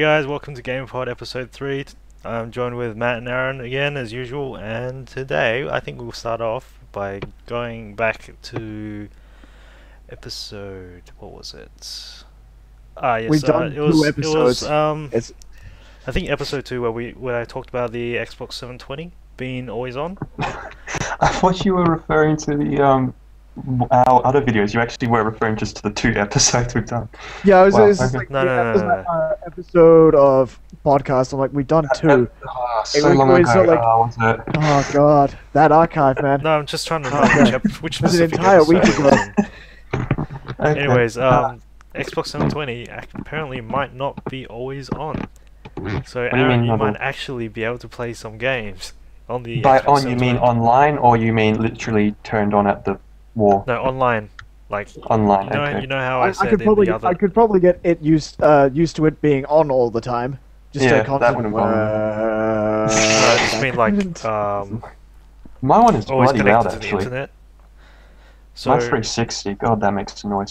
guys, welcome to GamePod episode 3. I'm joined with Matt and Aaron again as usual, and today I think we'll start off by going back to episode, what was it? Yes, We've done it two was episodes. It's I think episode 2 where I talked about the Xbox 720 being always on. I thought you were referring to the our other videos. You actually were referring just to the 2 episodes we've done. Yeah, Wow, it's okay. like No, the no, no, no, no. episode of podcast. I'm like, we've done 2. So It long was ago. like- was it? Oh god, that archive, man. No, I'm just trying to remember which It was an specific entire week episode it was ago. in. Okay. Anyways, Xbox 720 apparently might not be always on. So do you Aaron, mean you not might on? actually be able to play some games on the By Xbox on you mean 720. online, or you mean literally turned on at the wall? No, online. Like, Online. you know, Okay. you know how I I said could in probably, the other... I could probably get it used to it being on all the time. Just Yeah, a constant. that wouldn't bother No, I just mean like, My one is always bloody loud connected to the actually. internet. So, My 360. God, that makes a noise.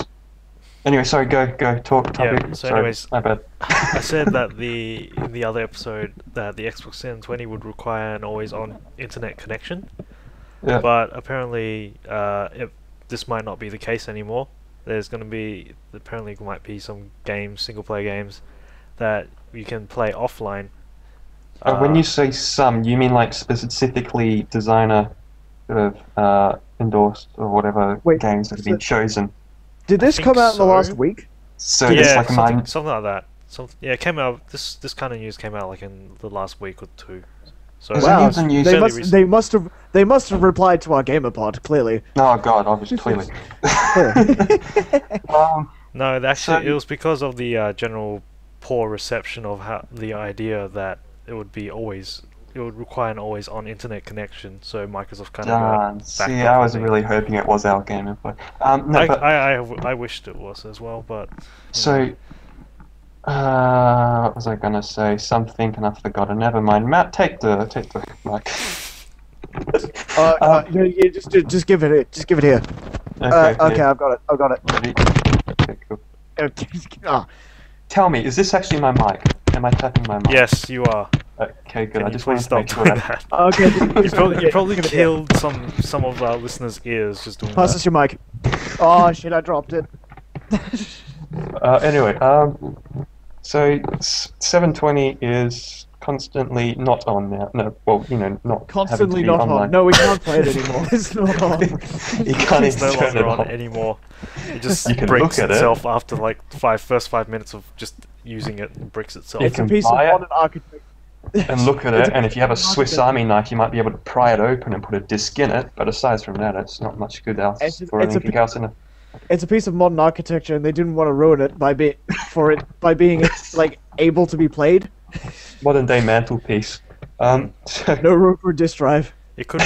Anyway, sorry. Go. Talk. Yeah, Topic. so Sorry, anyways- my bad. I said that in the other episode that the Xbox 720 would require an always-on internet connection. Yeah. But apparently, this might not be the case anymore. Apparently might be some games, single-player games, that you can play offline. When you say some, you mean like specifically designer sort of endorsed or whatever Wait, games that have been so- chosen. Did this think come out in the last so. week? So yeah, it's like something like that. Yeah, it came out. This kind of news came out like in the last week or two. So Is Wow, it even used- they fairly must, recent. they must have replied to our GamerPod clearly. Oh god, obviously, clearly. No, actually, So- it was because of the general poor reception of the idea that it would require an always-on internet connection. So Microsoft kind of Darn. backed See, off, I I was think. really hoping it was our game, but no, but I wished it was as well, but so. What was I gonna say? Something and I've forgotten. Never mind. Matt, take the mic. Yeah, just give it here. Okay, yeah. I've got it. Ready? Okay, cool. Ah, Tell me, is this actually my mic? Am I tapping my mic? yes, you are. Okay, good. Can I you just please wanted to stop make sure doing that. that? okay. You probably Give it here. killed some of our listeners' ears just doing Pass that. us your mic. Oh shit! I dropped it. Anyway, so 720 is constantly not on now. No, well, not Constantly having to not be online. on. No, we can't play it anymore. It's not on. You can't It's no even turn longer it on on. anymore. It just You can breaks look at it. itself after like first 5 minutes of just using it. It breaks itself. You It's a can piece of buy it modern architecture. And look at It's it, a and if you have a piece of Swiss modern Army knife, you might be able to pry it open and put a disc in it. But aside from that, it's not much good else It's for a anything pi- else in it. It's a piece of modern architecture, and they didn't want to ruin it by being like able to be played. Modern day mantelpiece. So, No room for disk drive. It could be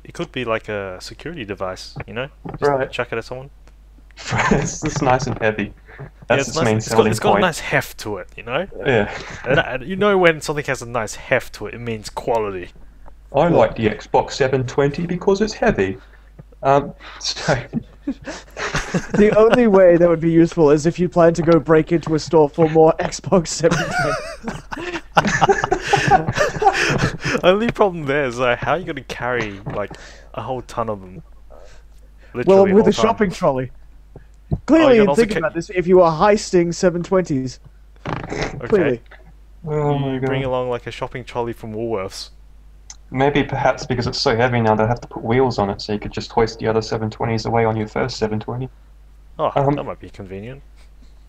it could be like a security device, you know? Just Right. chuck it at someone. it's nice and heavy. Yeah, That's it's its main nice. selling It's got a point. nice heft to it, you know? Yeah. And you know when something has a nice heft to it, it means quality. I like the Xbox 720 because it's heavy. So The only way that would be useful is if you plan to go break into a store for more Xbox 720. Only problem there is how are you going to carry like a whole ton of them? Well, Literally with whole a ton. shopping trolley. Clearly, you and can think also about this. If you are heisting 720s, Okay. clearly. oh my You bring god. along like a shopping trolley from Woolworths. Maybe perhaps because it's so heavy now, they have to put wheels on it, so you could just hoist the other 720s away on your first 720. Oh, Um, that might be convenient.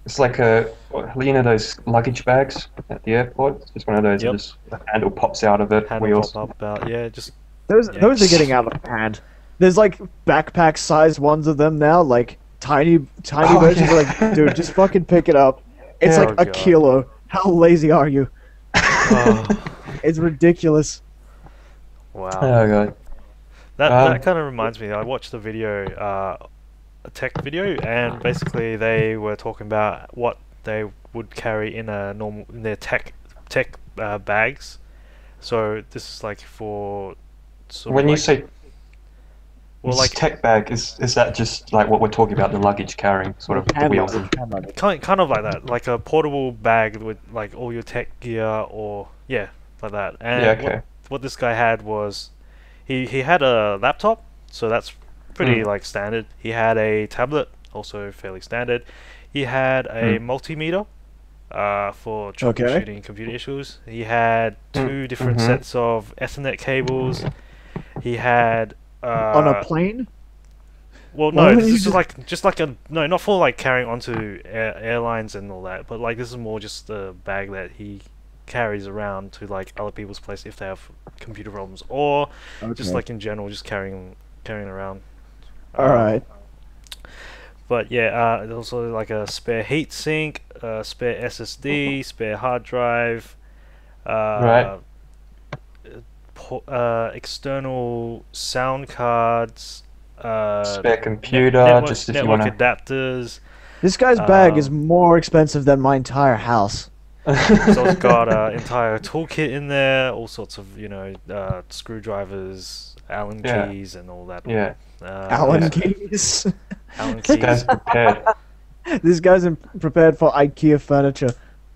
It's like those luggage bags at the airport. It's just one of those. Yep. That just the handle pops out of it. Handle Wheels. pop up about just Those Yeah. those are getting out of hand. There's like backpack-sized ones of them now, like tiny Oh, versions. yeah. Like, dude, just fucking pick it up. It's Yeah. like Oh, a God. kilo. How lazy are you? oh, It's ridiculous. wow. Oh god. That kind of reminds me. I watched a video, a tech video, and basically they were talking about what they would carry in their tech bags. So this is like for sort When of you like, say Well, This like tech bag is that just like what we're talking about, the luggage carrying sort of the Hand wheels? luggage, hand luggage. kind of like that, like a portable bag with like all your tech gear, or yeah, like that. And Yeah, okay. what this guy had was he had a laptop, so that's pretty like standard. He had a tablet, also fairly standard. He had a multimeter for troubleshooting computer issues. He had two different sets of Ethernet cables. He had On a plane? well, Why no, wouldn't this you is just like a no, not for like carrying onto airlines and all that, but like this is more just a bag that he carries around to like other people's place if they have computer problems, or just like in general, just carrying around. Alright. But yeah, there's also like a spare heat sink, spare SSD, spare hard drive, Right. External sound cards, Spare computer, network, just if you network want to. adapters. This guy's bag is more expensive than my entire house. So it's got an entire toolkit in there, all sorts of screwdrivers, Allen keys, and all that. Yeah. Allen keys. Allen This keys. guy's prepared. This guy's prepared for IKEA furniture.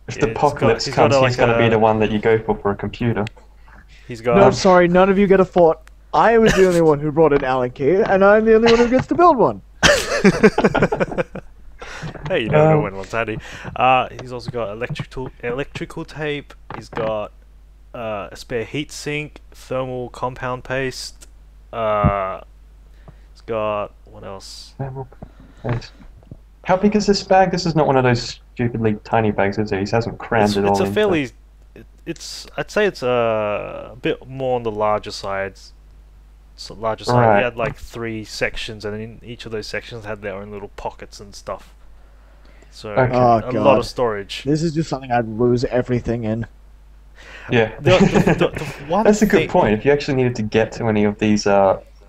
If the It's apocalypse he's got comes, a, he's like going to be a- the one that you go for a computer. He's got. No, sorry, none of you get a fort. I was the only one who brought an Allen key, and I'm the only one who gets to build one. Hey, you never know when one's handy. He's also got electrical tape. He's got a spare heat sink, thermal compound paste. He's got what else? How big is this bag? This is not one of those stupidly tiny bags, is it? He hasn't crammed it all It's a into- fairly. I'd say it's a bit more on the larger side. Larger side. Right. He had like 3 sections, and in each of those sections had their own little pockets and stuff. So Okay. Oh, a lot God. of storage. This is just something I'd lose everything in. Yeah. The one That's a good thing- point. If you actually needed to get to any of these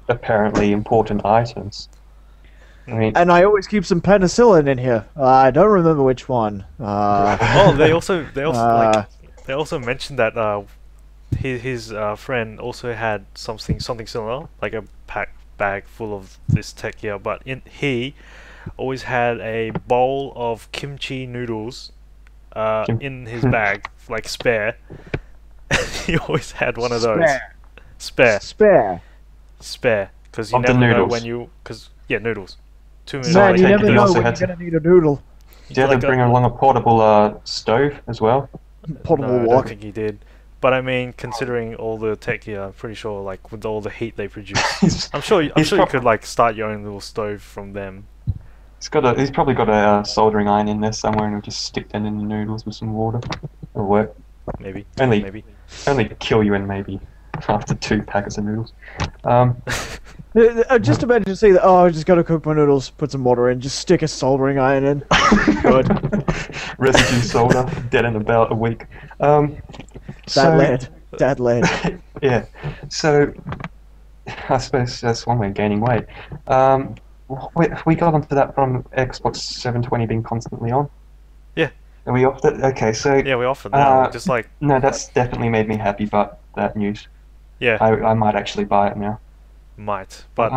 apparently important items. I mean, And I always keep some penicillin in here. I don't remember which one. Oh, they also Uh, they also mentioned that his friend also had something similar, like a bag full of this tech gear, but he always had a bowl of kimchi noodles in his bag, like spare. He always had one of those. Spare, because you Of the never know noodles. when noodles. 2 minutes. Man, you take never it, you know also when had you're gonna need a noodle. do you have like to bring along a portable stove as well? Portable No, I don't wok. think he did. But I mean, considering all the tech gear, I'm pretty sure, like with all the heat they produce, He's I'm sure you prob- could like start your own little stove from them. he's probably got a soldering iron in there somewhere, and he'll just stick that in the noodles with some water. It'll work. Maybe. Only- Maybe. Only kill you in maybe after 2 packets of noodles. Just imagine saying that, I just gotta cook my noodles, put some water in, just stick a soldering iron in. Good. Residue solder, dead in about a week. Dad lead. Yeah. So I suppose that's one way of gaining weight. We got onto that from Xbox 720 being constantly on. Yeah. Are we off that? Okay, so Yeah, we offered that. Just like no, that's definitely made me happy. But that news, yeah, I might actually buy it now. might, but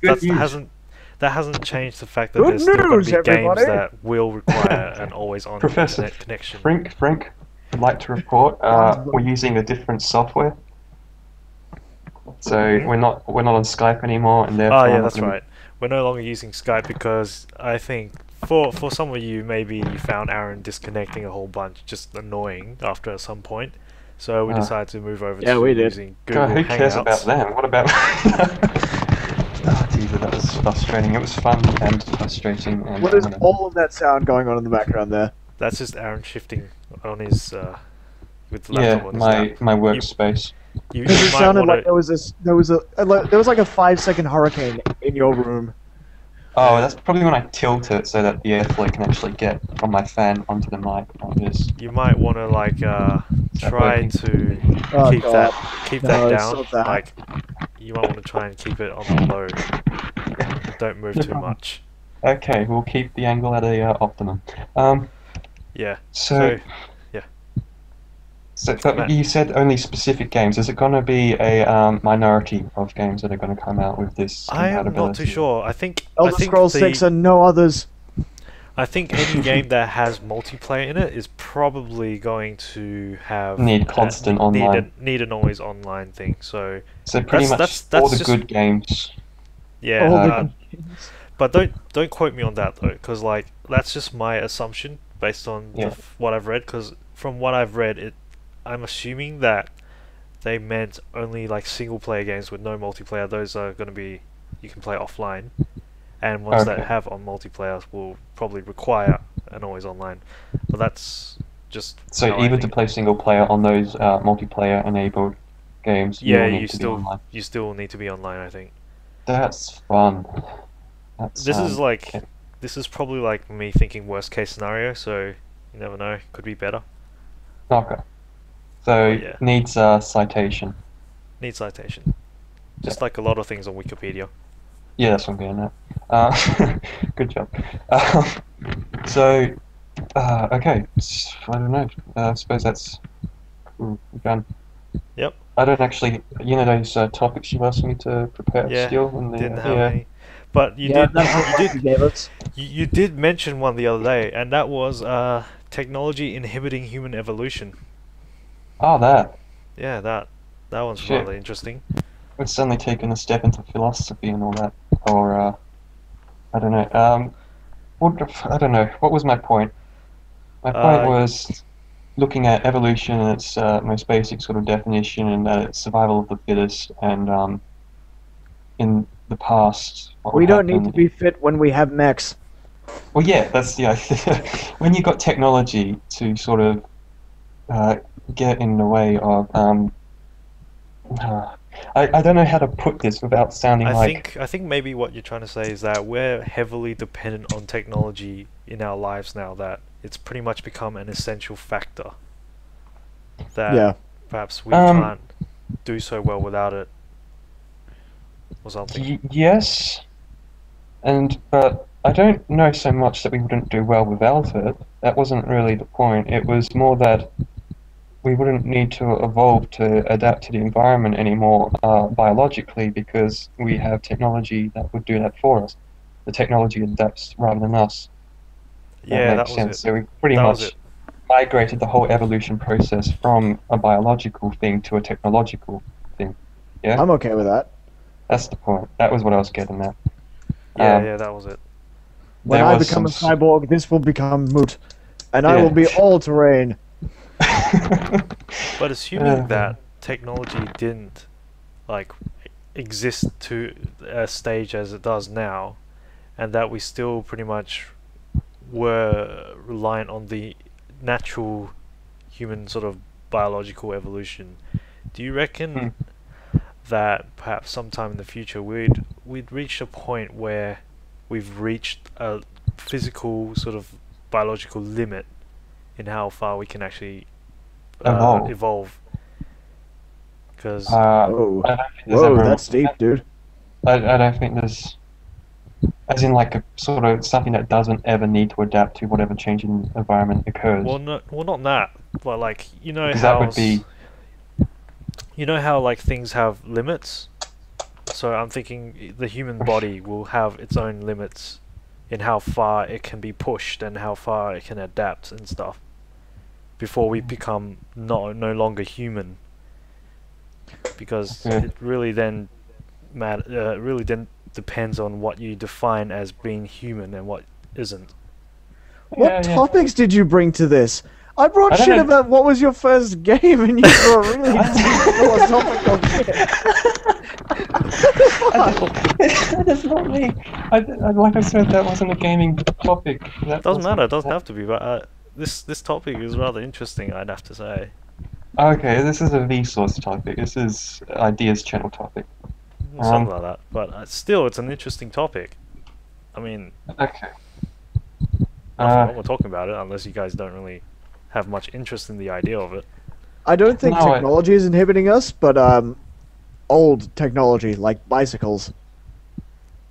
good news. that hasn't changed the fact that Good there's still going news, to be games everybody. that will require an always-on Professor internet connection. Frank, I'd like to report we're using a different software. So we're not on Skype anymore, and therefore Oh yeah, I'm not that's gonna- right. We're no longer using Skype because I think for some of you, maybe you found Aaron disconnecting a whole bunch just annoying after at some point. So we decided to move over Yeah, to we did. using Google God, who cares Hangouts. about them? What about? Oh, Jesus, that was frustrating. It was fun and frustrating. And What is all of that sound going on in the background there? That's just Aaron shifting on his with the yeah, laptop on his my lap. workspace. You It might sounded wanna- like there was like a 5-second hurricane in your room. Oh, that's probably when I tilt it so that the airflow can actually get from my fan onto the mic. you might want to like try working? to Oh, keep God. that No, down. stop that. Like you might want to try and keep it on the low. Don't move No too problem. much. Okay, we'll keep the angle at a optimum. Yeah. So So yeah. So, but you said only specific games. Is it going to be a minority of games that are going to come out with this I compatibility? am not too sure. I think Elder Scrolls 6 and no others. I think any game that has multiplayer in it is probably going to have Need constant online. Need an always online thing. So pretty much that's all the just- good games. yeah, All the uh, good games. but don't quote me on that though, because like that's just my assumption based on Yeah. what I've read. Because from what I've read, I'm assuming that they meant only like single player games with no multiplayer. Those are going to be you can play offline, and ones that Okay. have on multiplayer will probably require an always online. But that's just So how I even to think. play single player on those multiplayer enabled games, you Yeah, will need you to be still online. you still need to be online. I think That's fun. That's, this is like okay. this is probably like me thinking worst case scenario. So you never know, could be better. Okay. So yeah. needs citation. Need citation, just like a lot of things on Wikipedia. Yeah, that's what I'm getting at. Good job. Um, so, okay. I don't know. I suppose that's done. Yep. I don't actually. You know those topics you asked me to prepare Yeah, still? And Didn't have yeah. any, but you Yeah, did. that's You what did. you gave us. You did mention one the other day, and that was technology inhibiting human evolution. Oh, that. Yeah, that one's Shit. rather interesting. It's suddenly taken a step into philosophy and all that. Or, I don't know. I don't know. What was my point? My point was looking at evolution in its most basic sort of definition, and that it's survival of the fittest. And in the past, what We would don't need happen- to be fit when we have mechs. Well, yeah, that's the idea. When you got technology to sort of get in the way of, I don't know how to put this without sounding like. I think maybe what you're trying to say is that we're heavily dependent on technology in our lives now. That it's pretty much become an essential factor. That Yeah. perhaps we can't do so well without it, or something. Yes, but I don't know so much that we wouldn't do well without it. That wasn't really the point. It was more that we wouldn't need to evolve to adapt to the environment anymore biologically, because we have technology that would do that for us. The technology adapts rather than us. Yeah, that makes was sense. it. So we pretty That was much it. migrated the whole evolution process from a biological thing to a technological thing. Yeah, I'm okay with that. that's the point. That was what I was getting at. Yeah, Um, yeah, that was it. When There I was become a some cyborg, this will become moot. And I Yeah. will be all-terrain. But assuming Uh. that technology didn't like exist to a stage as it does now, and that we still pretty much were reliant on the natural human sort of biological evolution, do you reckon that perhaps sometime in the future we'd reach a point where we've reached a physical sort of biological limit in how far we can actually evolve? Because Oh. I don't think there's Whoa, ever- that's deep, dude. I don't think there's, as in like a sort of something that doesn't ever need to adapt to whatever changing environment occurs. well, not that, but like you know Because how that would be- you know how like things have limits. So I'm thinking the human body will have its own limits in how far it can be pushed and how far it can adapt and stuff before we become no longer human. Because Okay. it really then really then depends on what you define as being human and what isn't. What Yeah, yeah. topics did you bring to this? I brought I don't shit know. about what was your first game, and you brought really deep philosophical shit. That's not me. Like I said, that wasn't a gaming topic. That Doesn't wasn't- matter. It doesn't have to be. But this topic is rather interesting, I'd have to say. Okay, this is a Vsauce topic. This is Ideas channel topic. Something like that. But still, it's an interesting topic. I mean, Okay. nothing wrong with talking about it, unless you guys don't really have much interest in the idea of it. I don't think No, technology is inhibiting us, but old technology like bicycles.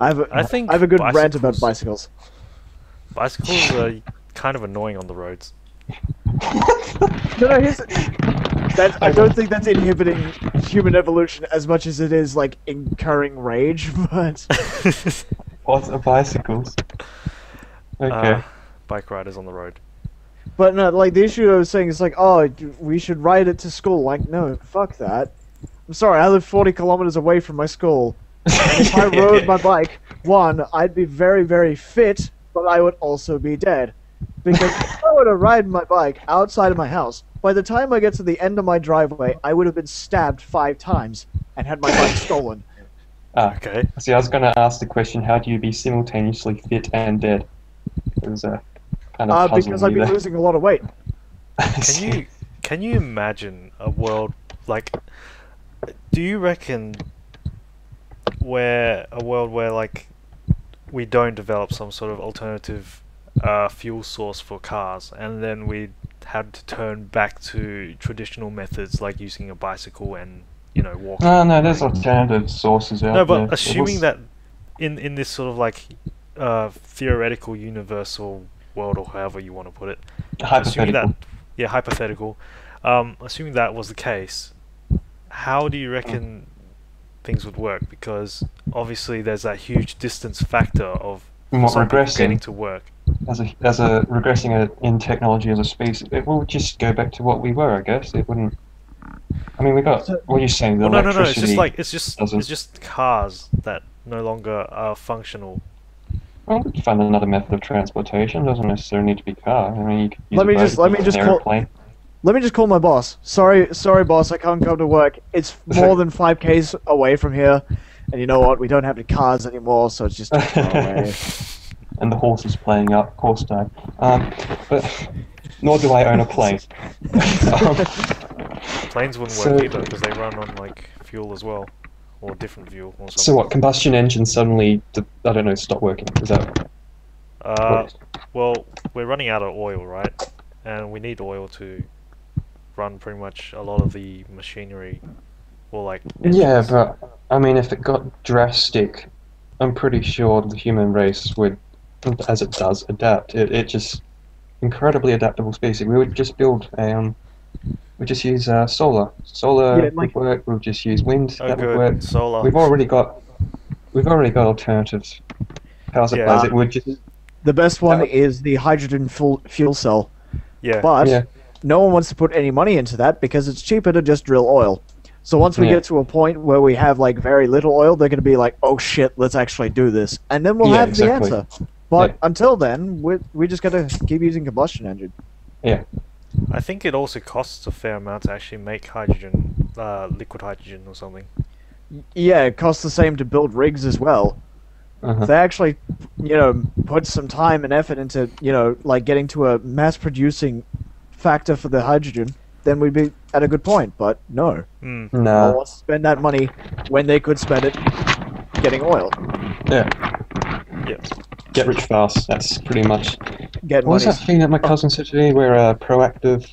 I think have a good rant about bicycles- bicycles. Bicycles are kind of annoying on the roads. No, here's That I don't think that's inhibiting human evolution as much as it is like incurring rage. But What are bicycles? Okay. Bike riders on the road. no, like the issue I was saying is like, oh, we should ride it to school. Like, no, fuck that. I'm sorry, I live 40 kilometers away from my school. And if I rode my bike, one, I'd be very, very fit, but I would also be dead. Because if I were to ride my bike outside of my house, by the time I get to the end of my driveway, I would have been stabbed 5 times and had my bike stolen. Okay. See, I was going to ask the question: how do you be simultaneously fit and dead? It was kind of puzzling Because I'd be me there. losing a lot of weight. Can you imagine a world like? Do you reckon where like we don't develop some sort of alternative fuel source for cars, and then we had to turn back to traditional methods like using a bicycle and walking? No, there's alternative sources out No, there. but assuming that in this sort of like theoretical universal world, or however you want to put it, assuming that, hypothetical. hypothetical, assuming that was the case, how do you reckon things would work? Because obviously there's that huge distance factor of What, some people regressing? getting to work. As a regressing in technology as a species, it will just go back to what we were, I guess. It wouldn't. I mean, we got. What are you saying? The Well, no, electricity. it's just doesn't- it's just cars that no longer are functional. Well, we could find another method of transportation. Doesn't necessarily need to be car. I mean, you could use Let a me boat, just- let me use just an call- airplane. Let me just call my boss. Sorry, boss, I can't come to work. It's more than 5Ks away from here. And you know what? We don't have any cars anymore, so it's just too far away. And the horse is playing up course time. But nor do I own a plane. Um, Planes wouldn't So- work either because they run on like fuel as well, or different fuel or something. so what? Combustion engines suddenly, I don't know, stop working. Is that? Well, we're running out of oil, right? And we need oil to run pretty much a lot of the machinery, or like Yeah, engines. but I mean, if it got drastic, I'm pretty sure the human race would, as it does, adapt. It just incredibly adaptable species. We would just build we just use solar. Solar Yeah, like- would work. We'll just use wind. Oh, That would good. work. Solar. We've already got alternatives. Power supplies. Yeah. It would just The best one would- is the hydrogen fuel cell. Yeah. But yeah. no one wants to put any money into that because it's cheaper to just drill oil. So once we Yeah. get to a point where we have like very little oil, they're going to be like, "Oh shit, let's actually do this," and then we'll Yeah, have exactly. the answer. But Yeah. until then, we just got to keep using combustion engine. I think it also costs a fair amount to actually make hydrogen, liquid hydrogen or something. Yeah, it costs the same to build rigs as well. Uh-huh. If they actually, put some time and effort into, like getting to a mass-producing factor for the hydrogen, then we'd be at a good point. But no, Mm. no one No. wants to spend that money when they could spend it getting oil. Yeah. Yeah. Get rich fast. That's pretty much. Get What was money. that thing that my cousin said to me? We're a proactive.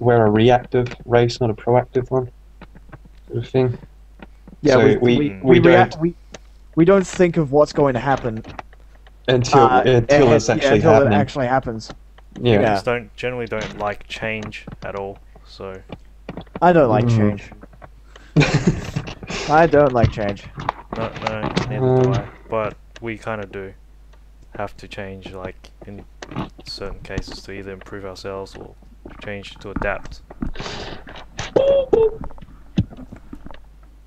We're a reactive race, not a proactive one. Sort of thing. Yeah, So we we react. don't We don't think of what's going to happen until ahead- it's actually until happening. it actually happens. Yeah. Yeah. Humans generally don't like change at all. So I don't like Mm. change. I don't like change. no, neither do I. But we kind of do have to change, like in certain cases, to either improve ourselves or change to adapt.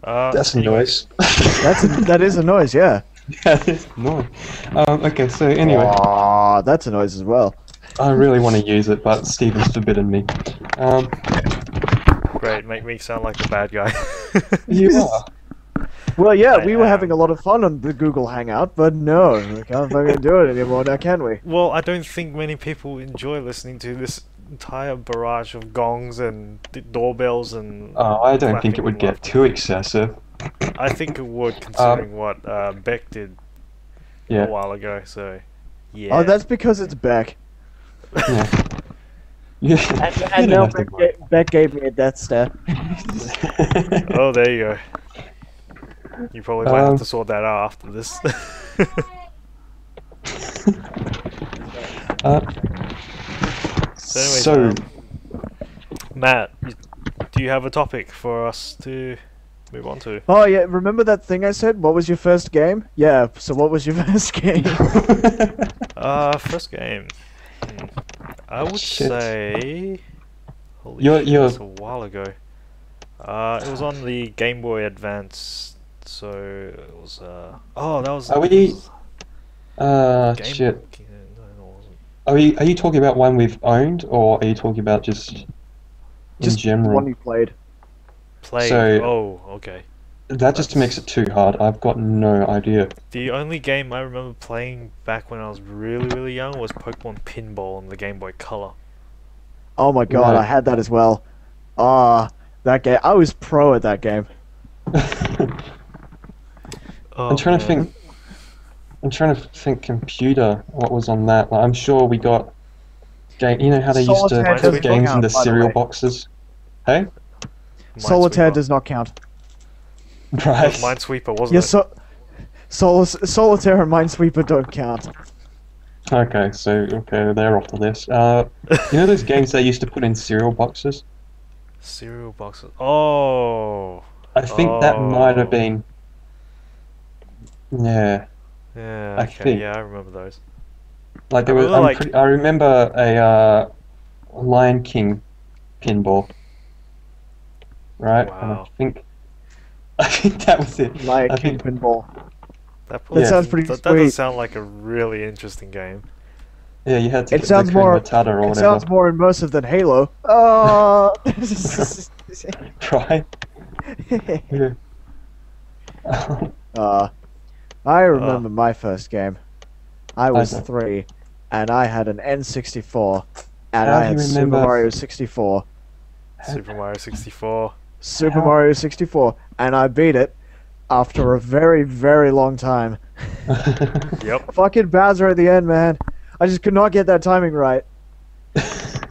That's a anyway, noise. That is a noise, yeah. That is annoying. Okay, so anyway, Aw, that's a noise as well. I really want to use it, but Steven's forbidden me. Great, make me sound like the bad guy. You are. Well, yeah, I we were am. having a lot of fun on the Google Hangout, but no, we can't fucking do it anymore now, can we? Well, I don't think many people enjoy listening to this entire barrage of gongs and doorbells and. Oh, I don't think it clapping would and get laughter. too excessive. I think it would, considering what Beck did Yeah. a while ago. So, yeah. Oh, that's because it's Beck. Yeah. Yeah. And You now don't have to worry. Beck gave me a death stare. Oh, there you go. You probably might have Um, to sort that out after this. Uh, So anyways, so, Matt, do you have a topic for us to move on to? Oh yeah, remember that thing I said? What was your first game? Yeah. So what was your first game? First game. I would Shit. say. Holy You're- shit, you're- that's a while ago. It was on the Game Boy Advance, so it was. Oh, that was. Are we- Game shit. No, it wasn't. Are you talking about one we've owned, or are you talking about just in Just the general? one you played. So- Oh, okay. That just makes it too hard. I've got no idea. The only game I remember playing back when I was really, really young was Pokemon Pinball on the Game Boy Color. Oh my god, Right. I had that as well. That game. I was pro at that game. Oh, I'm trying to man. think. I'm trying to think computer. What was on that? Like, I'm sure we got game. You know how they used to Solitaire put doesn't games in count, the by the cereal way. boxes. Hey, Solitaire Minesweeper. does not count. It right? was Minesweeper, wasn't Yes, it? Solitaire and Minesweeper don't count. Okay, they're off the list. You know those games they used to put in cereal boxes? Cereal boxes. Oh, I think that might have Oh. been. Yeah, yeah. I Okay, think- yeah, I remember those. like there I was. remember, I remember a Lion King pinball. Right, and Wow. I think that was it. Like I King think Pinball. That, That sounds pretty that does sweet. sound like a really interesting game. yeah, you had to It get sounds the more- Matata or It whatever. sounds more immersive than Halo. Right. Yeah. I remember my first game. I was don't. 3, and I had an N64, and How I do you had Super remember- Mario 64. Super Mario 64. Super How- Mario 64, and I beat it after a very, very long time. Yep. Fucking Bowser at the end, man. I just could not get that timing right.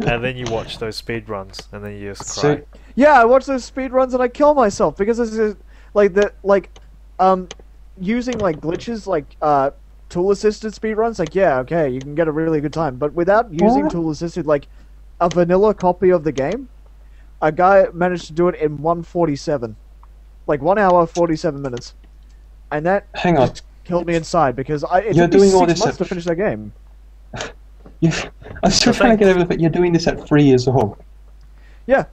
And then you watch those speed runs, and then you just So- cry. Yeah, I watch those speed runs and I kill myself because it's just, using like glitches like tool assisted speed runs. Like, yeah, okay, you can get a really good time, but without using What? tool assisted, like a vanilla copy of the game, a guy managed to do it in 1:47, like 1 hour 47 minutes, and that Hang on. just killed me inside because it You're took me doing all 6 this months at- to finish that game. I'm still trying to get over the fact you're doing this at 3 years old. Yeah.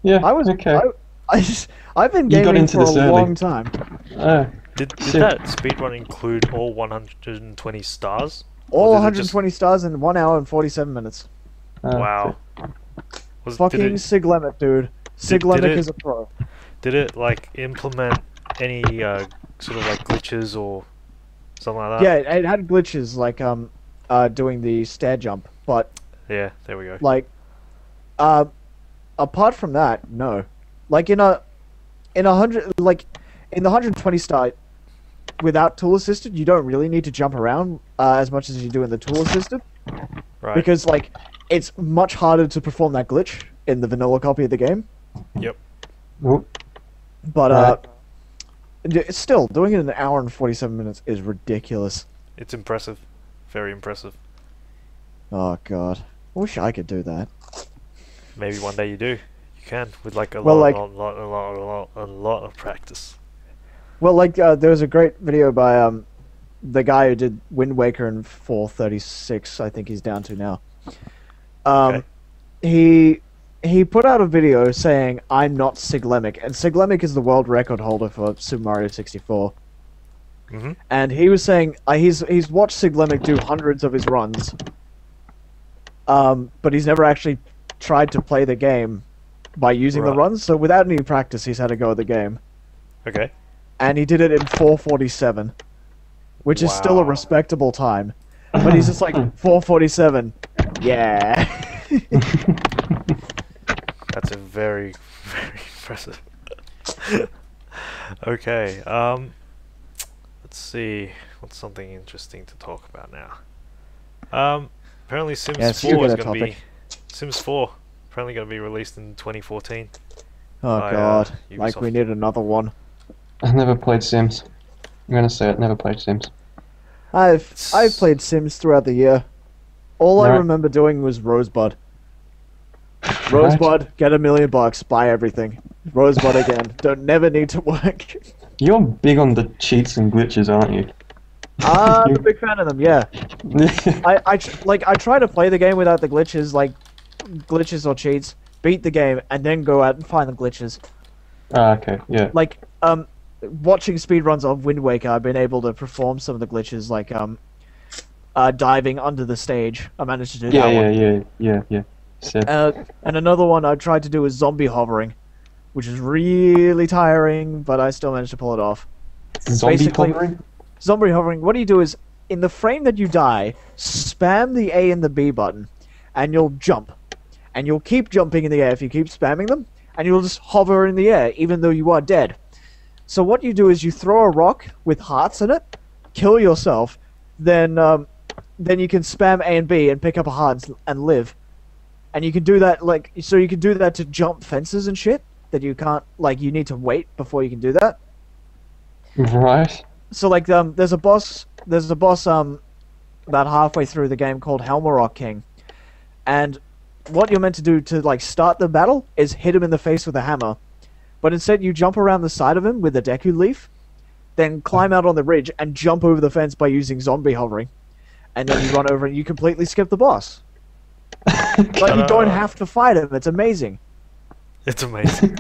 Yeah. I was okay. I've been You got gaming into for a this early. long time. Did Shit. that speedrun include all 120 stars? All Or did it just- 120 stars in 1 hour and 47 minutes. Wow. Did Fucking Sig Lemmet, dude. Sig did Lemmet it- is a pro. it like implement any sort of like glitches or something like Yeah, that? it had glitches like doing the stair jump, but Yeah, there we go. like apart from that, no. Like in the 120 star without tool assisted, you don't really need to jump around as much as you do in the tool assisted Right. because like it's much harder to perform that glitch in the vanilla copy of the game. Oh, But Right. still doing it in an hour and 47 minutes is ridiculous. It's impressive. Very impressive. Oh god. I wish I could do that. Maybe one day you do. You can with like a Well, lot of practice. Well, like there was a great video by the guy who did Wind Waker in 436. I think he's down to now. He put out a video saying I'm not Siglemic, and Siglemic is the world record holder for Super Mario 64. Mm-hmm. And he was saying he's watched Siglemic do hundreds of his runs, but he's never actually tried to play the game by using the Right. runs. So without any practice, he's had to go at the game. Okay. And he did it in 4:47, which is still a Wow. respectable time. But he's just like 4:47. Yeah. That's a very, very impressive. Okay. Let's see. What's something interesting to talk about now? Apparently Sims Yes, you 4 get is a going to be topic. Sims 4. Apparently going to be released in 2014. Oh By, god. Like Ubisoft. we need another one. I never played Sims. I'm gonna say it. Never played Sims. I've played Sims throughout the year. All I Right. remember doing was Rosebud. Rosebud, get $1,000,000, buy everything. Rosebud again. Don't never need to work. You're big on the cheats and glitches, aren't you? I'm a big fan of them. Yeah. I try to play the game without the glitches, like glitches or cheats. Beat the game and then go out and find the glitches. Okay, yeah. Like watching speedruns of Wind Waker, I've been able to perform some of the glitches, like diving under the stage. I managed to do that one. Yeah. Said. And another one I tried to do was zombie hovering, which is really tiring, but I still managed to pull it off. Zombie basically- hovering? Zombie hovering, what you do is, in the frame that you die, spam the A and the B button, and you'll jump. And you'll keep jumping in the air if you keep spamming them, and you'll just hover in the air, even though you are dead. So what you do is you throw a rock with hearts in it, kill yourself, then you can spam A and B and pick up a heart and live. And you can do that, so you can do that to jump fences and shit, that you can't, you need to wait before you can do that. Right. So there's a boss about halfway through the game called Helmarok King, and what you're meant to do to start the battle is hit him in the face with a hammer, but instead you jump around the side of him with a Deku Leaf, then climb out on the ridge and jump over the fence by using zombie hovering, and then you run over and you completely skip the boss. But you don't have to fight him. It's amazing. It's amazing.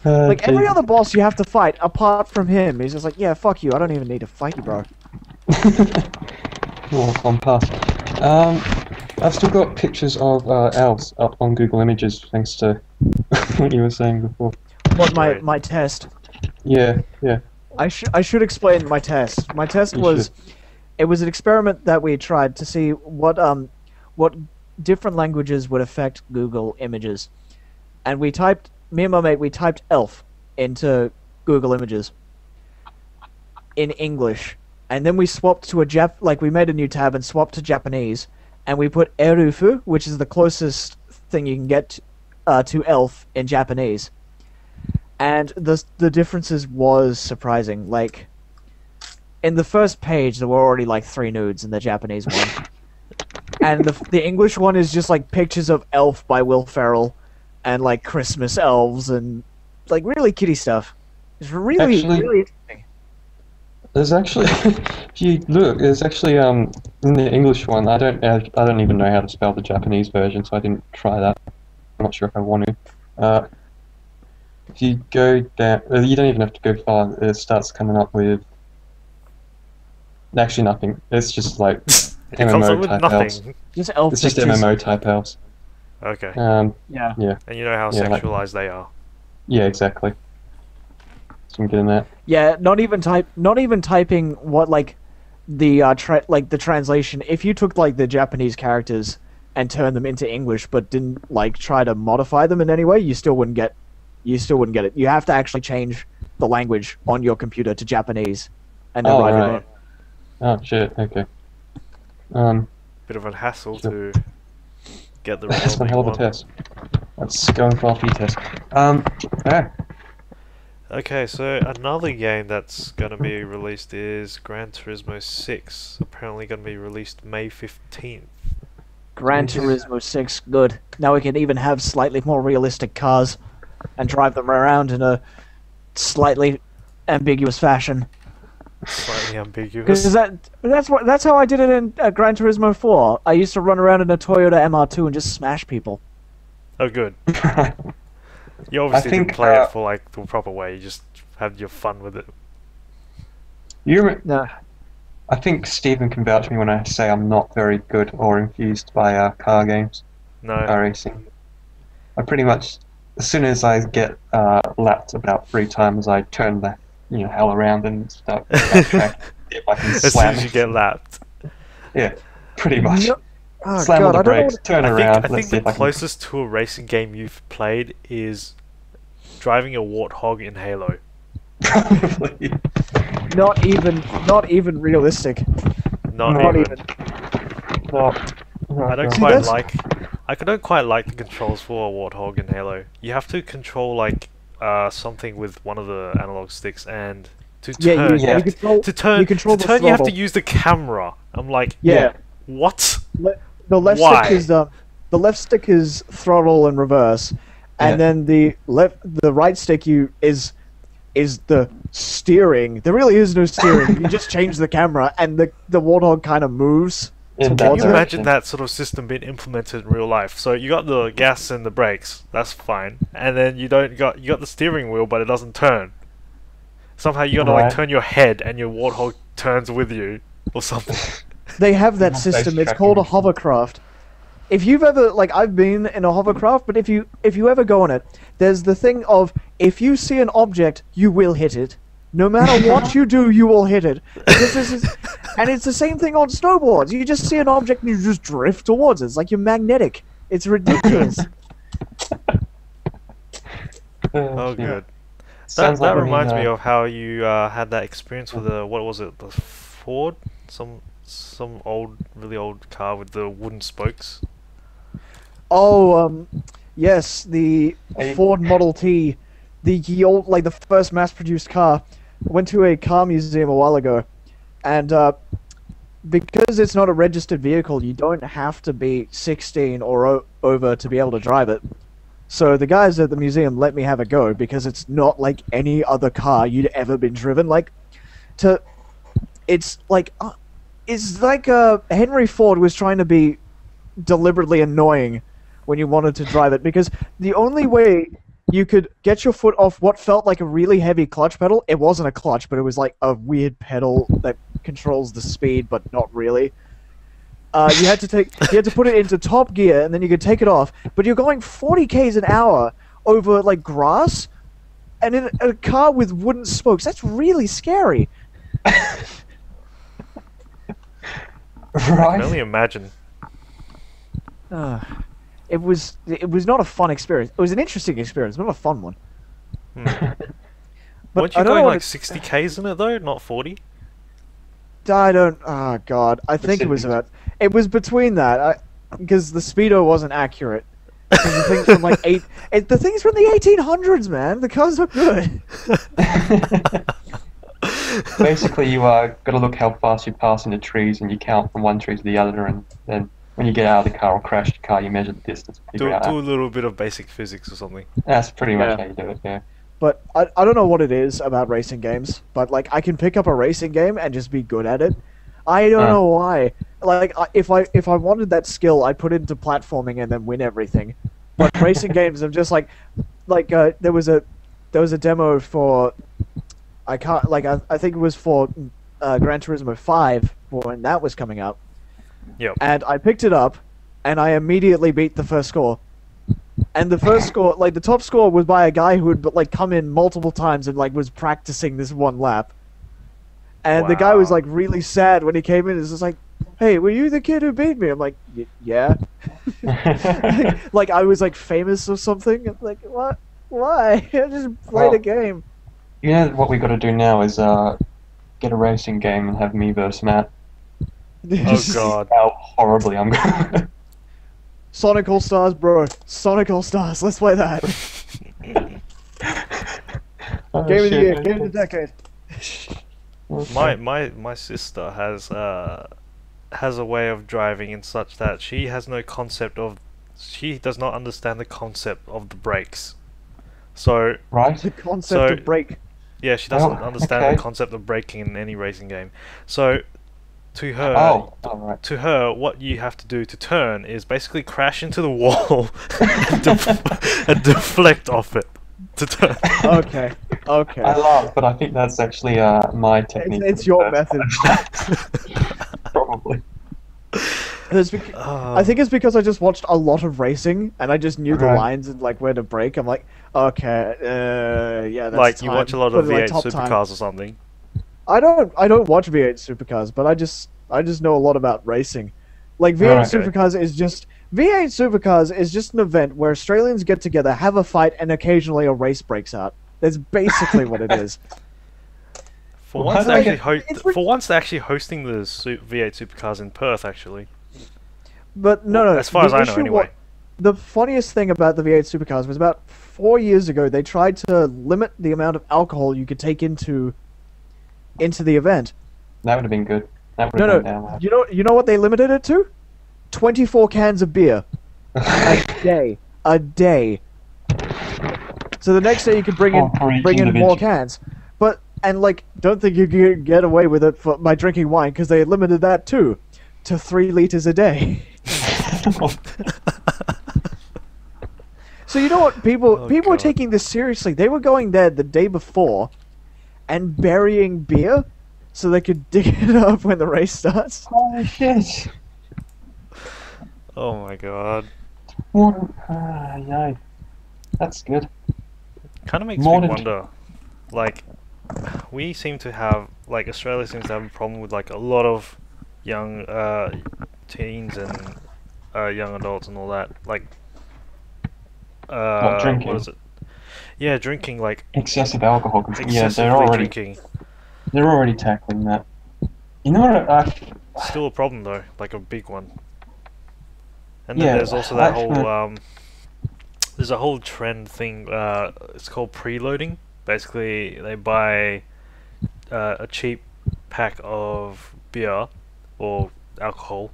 Every other boss you have to fight, apart from him, he's just like, yeah, fuck you, I don't even need to fight you, bro. On pass. I've still got pictures of elves up on Google Images, thanks to what you were saying before. What, my test? Yeah. I should explain my test. My test was, it was an experiment that we tried to see what different languages would affect Google Images, and me and my mate, we typed elf into Google Images in English, and then we swapped to we made a new tab and swapped to Japanese, and we put erufu, which is the closest thing you can get to elf in Japanese, and the differences was surprising. Like, in the first page, there were already 3 nudes in the Japanese one, and the English one is just pictures of Elf by Will Ferrell, and Christmas elves and really kiddie stuff. It's really interesting. There's actually, if you look, there's actually in the English one. I don't even know how to spell the Japanese version, so I didn't try that. I'm not sure if I want to. If you go down, you don't even have to go far. It starts coming up with actually nothing. It's just MMO type elves. Just elf It's just pictures. MMO type elves. Okay. Yeah. And you know how sexualized they are. Yeah, exactly. So I'm getting that. Yeah, not even typing what the translation. If you took the Japanese characters and turned them into English, but didn't try to modify them in any way, you still wouldn't get it. You have to actually change the language on your computer to Japanese, and then write it in. Oh shit. Okay. Bit of a hassle to get the That's one hell of a test. Let's go and for a test. Yeah. Okay, so another game that's going to be released is Gran Turismo 6. Apparently going to be released May 15th. Gran Turismo 6, good. Now we can even have slightly more realistic cars and drive them around in a slightly ambiguous fashion. Slightly ambiguous. Because that's how I did it in Gran Turismo 4. I used to run around in a Toyota MR2 and just smash people. Oh, good. You obviously didn't play it for the proper way. You just had your fun with it. No. I think Stephen can vouch for me when I say I'm not very good or infused by car games. No. Car racing. I pretty much, as soon as I get lapped about 3 times, I turn the hell around and start backtrack. If I can As soon as you get lapped. Yeah, pretty much. No. Oh, Slam God, on the brakes, turn around. I think the closest to a racing game you've played is driving a warthog in Halo. Probably. Not even realistic. Not even. No. I don't quite like the controls for a warthog in Halo. You have to control something with one of the analog sticks, and to turn, you you have to use the camera. I'm like, yeah. What? The left Why? stick is the left stick is throttle and reverse, and Yeah. then the right stick is the steering. There really is no steering. You just change the camera, and the Warthog kind of moves. In Can that you What's imagine direction. that sort of system being implemented in real life? So you got the gas and the brakes, that's fine, and then you got the steering wheel, but it doesn't turn. Somehow you gotta like Right. turn your head, and your Warthog turns with you, or something. They have that Face system. It's tracking called a machine. hovercraft. If you've ever I've been in a hovercraft, but if you ever go on it, there's the thing of if you see an object, you will hit it. No matter what you do, you will hit it. Because this is, and it's the same thing on snowboards. You just see an object and you just drift towards it. It's like you're magnetic. It's ridiculous. Oh, Yeah. good. Sounds That like we reminds need, me of how you had that experience with the what was it, the Ford, some really old car with the wooden spokes. Oh, yes, the Hey. Ford Model T, the old, the first mass-produced car. Went to a car museum a while ago, and because it's not a registered vehicle, you don't have to be 16 or over to be able to drive it. So the guys at the museum let me have a go because it's not like any other car you'd ever been driven. It's like Henry Ford was trying to be deliberately annoying when you wanted to drive it, because the only way you could get your foot off what felt like a really heavy clutch pedal, it wasn't a clutch, but it was like a weird pedal that controls the speed, but not really. You had to put it into top gear, and then you could take it off. But you're going 40 k's an hour over like grass, and in a car with wooden spokes. That's really scary. I Right? can only imagine. It was not a fun experience. It was an interesting experience, not a fun one. But Weren't I you don't know going what like it- 60 k's in it though, not 40? I don't. Oh God, I think it was about. It was between that, because the speedo wasn't accurate. 'Cause the thing's from the thing's from the 1800s, man. The cars look good. Basically, you got to look how fast you pass into trees, and you count from one tree to the other, and then when you get out of the car or crash the car, you measure the distance. And figure Do it a out. little bit of basic physics or something. That's pretty much Yeah. how you do it. Yeah. But I don't know what it is about racing games, but I can pick up a racing game and just be good at it. I don't know why. If I wanted that skill, I'd put it into platforming and then win everything. But racing games, I'm just there was a demo for I think it was for Gran Turismo 5 when that was coming out, Yep. and I picked it up, and I immediately beat the first score. And the first score, the top score was by a guy who had come in multiple times and was practicing this one lap. And the guy was Wow. really sad when he came in. It's just like, "Hey, were you the kid who beat me?" I'm like, "Yeah." I was famous or something. I'm like, what? Why? I just played Well- a game. You know what we got to do now is get a racing game and have me versus Matt. Oh god. How horribly I'm going. Sonic All Stars, bro. Sonic All Stars. Let's play that. Oh, Game of the shit. year. Game of the decade. My sister has a way of driving in such that she does not understand the concept of the brakes. So Right? The concept So- of brake. yeah, she doesn't Oh, understand okay. the concept of braking in any racing game. So to her, Oh, alright. to her, what you have to do to turn is basically crash into the wall and deflect off it to turn. Okay. Okay. I laugh, but I think that's actually my technique. It's your method. Probably. I think it's because I just watched a lot of racing and I just knew the Right. lines and where to brake. I'm like, okay, yeah, that's Like you time. watch a lot Put of it, V8 top time. supercars or something. I don't watch V8 supercars, but I just know a lot about racing. V8 Alright. supercars is just an event where Australians get together, have a fight, and occasionally a race breaks out. That's basically what it is. For Well, once, how do I they're get- actually hosting the V8 supercars in Perth. Actually, But no. as far as the I know, issue anyway. The funniest thing about the V8 supercars was about 4 years ago they tried to limit the amount of alcohol you could take into the event. That would have been good. That would No, have been down. You know what they limited it to? 24 cans of beer. A day. A day. So the next day you could bring For each in more individual. cans. And like, don't think you could get away with it by drinking wine, because they limited that too to 3 liters a day. So you know what? People were God. taking this seriously. They were going there the day before and burying beer so they could dig it up when the race starts. Holy shit! Oh my god. Yeah. That's good. Kind of makes More me than- wonder, like, we seem to have, like, Australia seems to have a problem with, like, a lot of young teens and young adults and all that. Like, drinking? what is it? Yeah, drinking, like, Excessive alcohol consumption. Yeah, excessively drinking. they're already tackling that. You know what? Still a problem though, like a big one. And Yeah, then there's also that I've whole there's a whole trend thing. It's called preloading. Basically, they buy a cheap pack of beer or alcohol,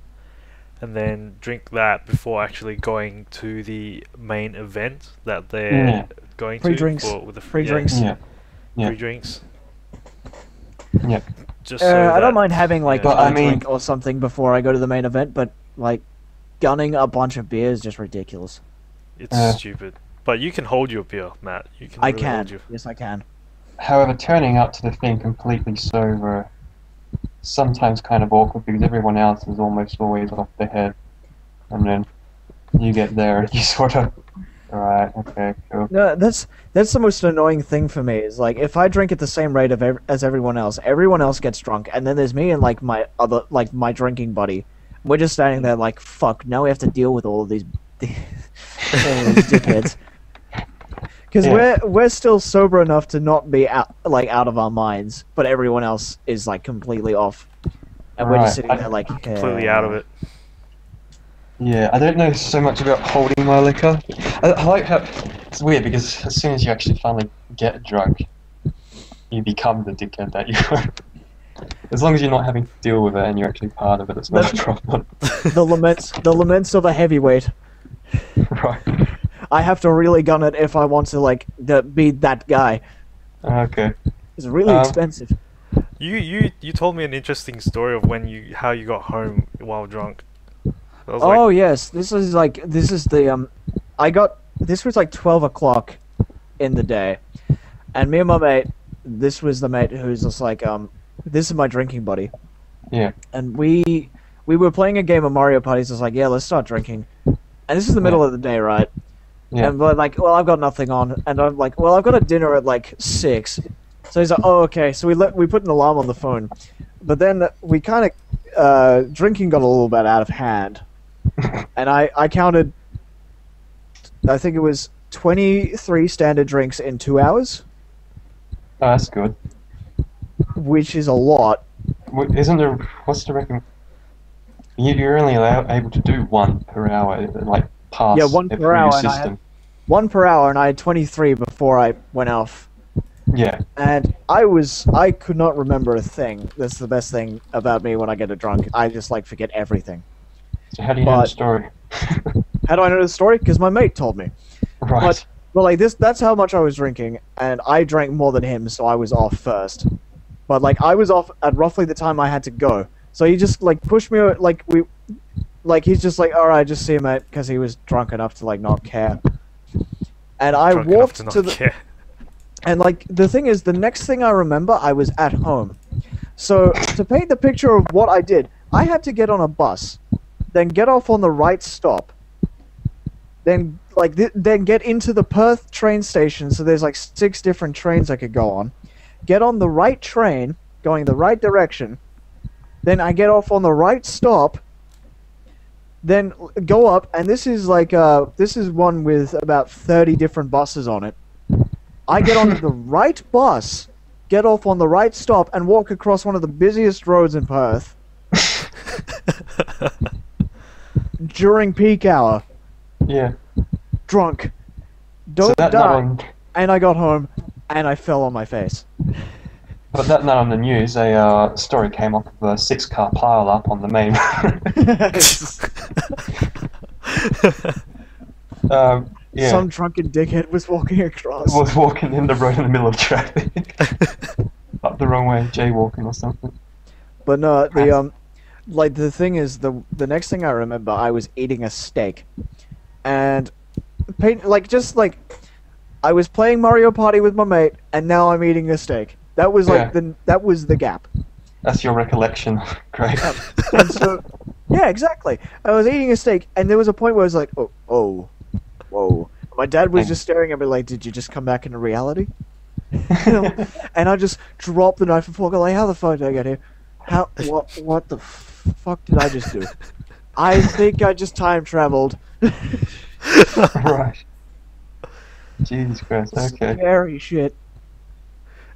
and then drink that before actually going to the main event that they're Yeah. going Free to drinks. with the Free drinks. Yeah. Yeah. free drinks. Yeah. Just so I that, don't mind having like yeah. But, I a mean- drink or something before I go to the main event, but like gunning a bunch of beer is just ridiculous. It's stupid. But you can hold your beer, Matt. You can. I really can. Hold your... Yes, I can. However, turning up to the thing completely sober sometimes kind of awkward because everyone else is almost always off their head, and then you get there and you sort of, alright, okay, cool. No, that's the most annoying thing for me. Is like if I drink at the same rate of as everyone else gets drunk, and then there's me and like my drinking buddy. We're just standing there like, fuck. Now we have to deal with all of these, all of these dickheads. Because Yeah. we're still sober enough to not be out of our minds, but everyone else is like completely off, and we're just Right. sitting there like completely out of it. Yeah, I don't know so much about holding my liquor. I like how it's weird because as soon as you actually finally get drunk, you become the dickhead that you were. As long as you're not having to deal with it and you're actually part of it, it's not a problem. The laments of a heavyweight. Right. I have to really gun it if I want to like be that guy. Okay. It's really Um, expensive. You told me an interesting story of how you got home while drunk. I was Oh like, yes, this is the this was like 12 o'clock in the day, and me and my mate, this was the mate who's just like this is my drinking buddy, Yeah. and we were playing a game of Mario Party. So it's like, yeah, let's start drinking, and this is the middle of the day, right? Yeah. And we're like, well, I've got nothing on, and I'm like, well, I've got a dinner at like 6. So he's like, oh, okay. So we put an alarm on the phone, but then we kind of drinking got a little bit out of hand, and I counted. I think it was 23 standard drinks in 2 hours, Oh, that's good. which is a lot. Isn't there? What's the reckon? You're only able to do 1 per hour, like pass. Yeah, 1 it per through your hour, and I system. 1 per hour, and I had 23 before I went off. Yeah. And I could not remember a thing. That's the best thing about me when I get drunk. I just like forget everything. So how do you know the But- story? How do I know the story? Because my mate told me. Right. But like that's how much I was drinking, and I drank more than him, so I was off first. But like I was off at roughly the time I had to go. So he just like pushed me he's just like, all right, just see you, mate, because he was drunk enough to like not care. And I drunk enough walked to not to the care. and like the thing is, the next thing I remember, I was at home. So to paint the picture of what I did, I had to get on a bus, then get off on the right stop, then then get into the Perth train station. So there's like 6 different trains I could go on. Get on the right train, going the right direction. Then I get off on the right stop. Then go up, and this is like this is one with about 30 different buses on it. I get on the right bus, get off on the right stop, and walk across one of the busiest roads in Perth during peak hour, Yeah. drunk. So Don't that die. not on, And I got home, and I fell on my face. but that not on the news. A story came up of a 6-car pile up on the main. Yeah. Some drunken dickhead was walking across. Was walking in the road in the middle of traffic. Up the wrong way, jaywalking or something. But no, like the thing is, the next thing I remember, I was eating a steak, and I was playing Mario Party with my mate, and now I'm eating a steak. That was like that was the gap. That's your recollection. Great. And so, yeah, exactly. I was eating a steak, and there was a point where I was like, oh, whoa. My dad was just staring at me like, did you just come back into reality? And I just dropped the knife and fork. I'm like, how the fuck did I get here? What the fuck did I just do? I think I just time traveled. Right. Jesus Christ. Okay. Scary shit.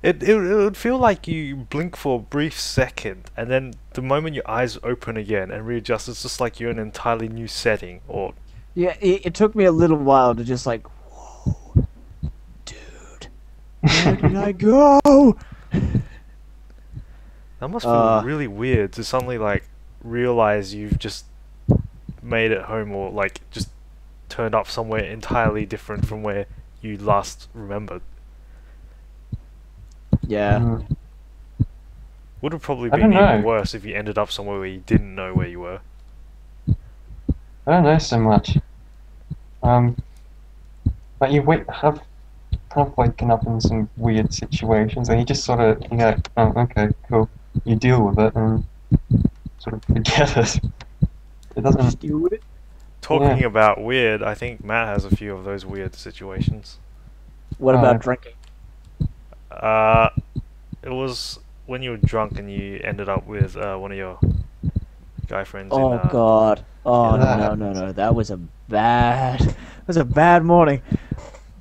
It would feel like you blink for a brief second, and then the moment your eyes open again and readjust, it's just like you're in an entirely new setting. Or Yeah, it took me a little while to just like, whoa, dude, where did I go? that must feel really weird to suddenly like realize you've just made it home, or like just turned up somewhere entirely different from where you last remembered. Yeah. Mm. Would have probably I been don't even know. worse if you ended up somewhere where you didn't know where you were. I don't know so much. But you have waken up in some weird situations, and you just sort of go, oh, okay, cool. You deal with it and sort of forget it. It doesn't. Just deal with it. Talking about weird, I think Matt has a few of those weird situations. What about drinking? It was when you were drunk and you ended up with one of your guy friends. Oh in, God! Oh Yeah. no! That was a bad morning.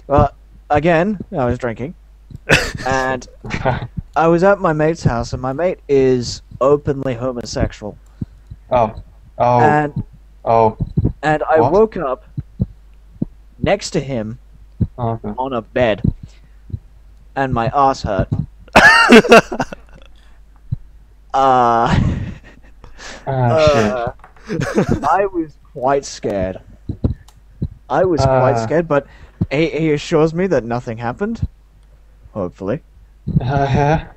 Well, again, I was drinking, and I was at my mate's house, and my mate is openly homosexual, Oh. and Oh. I What? woke up next to him Oh. God. on a bed, and my ass hurt. Oh shit. I was quite scared. I was quite scared, but he assures me that nothing happened. Hopefully. Yeah.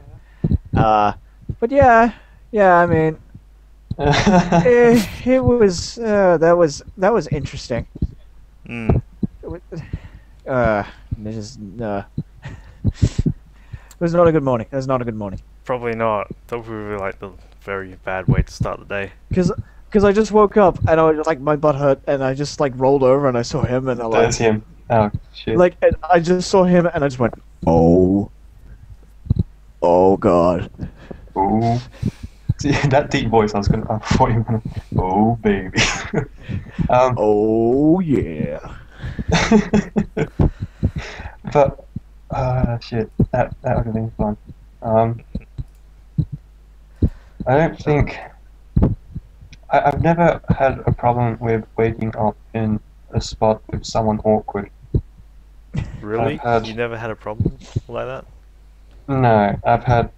But yeah, I mean, it was that was interesting. Mm. It just it was not a good morning. It was not a good morning. Probably not. That would be like the very bad way to start the day. Because I just woke up and I was like my butt hurt and I just like rolled over and I saw him and I That's him. Oh shit. like and I just saw him and I just went oh God. Oh. See, that deep voice, I thought you were gonna. Oh baby. Oh yeah. But shit, that would have been fun. I don't think I've never had a problem with waking up in a spot with someone awkward. Really? I've had- You never had a problem like that? No, I've had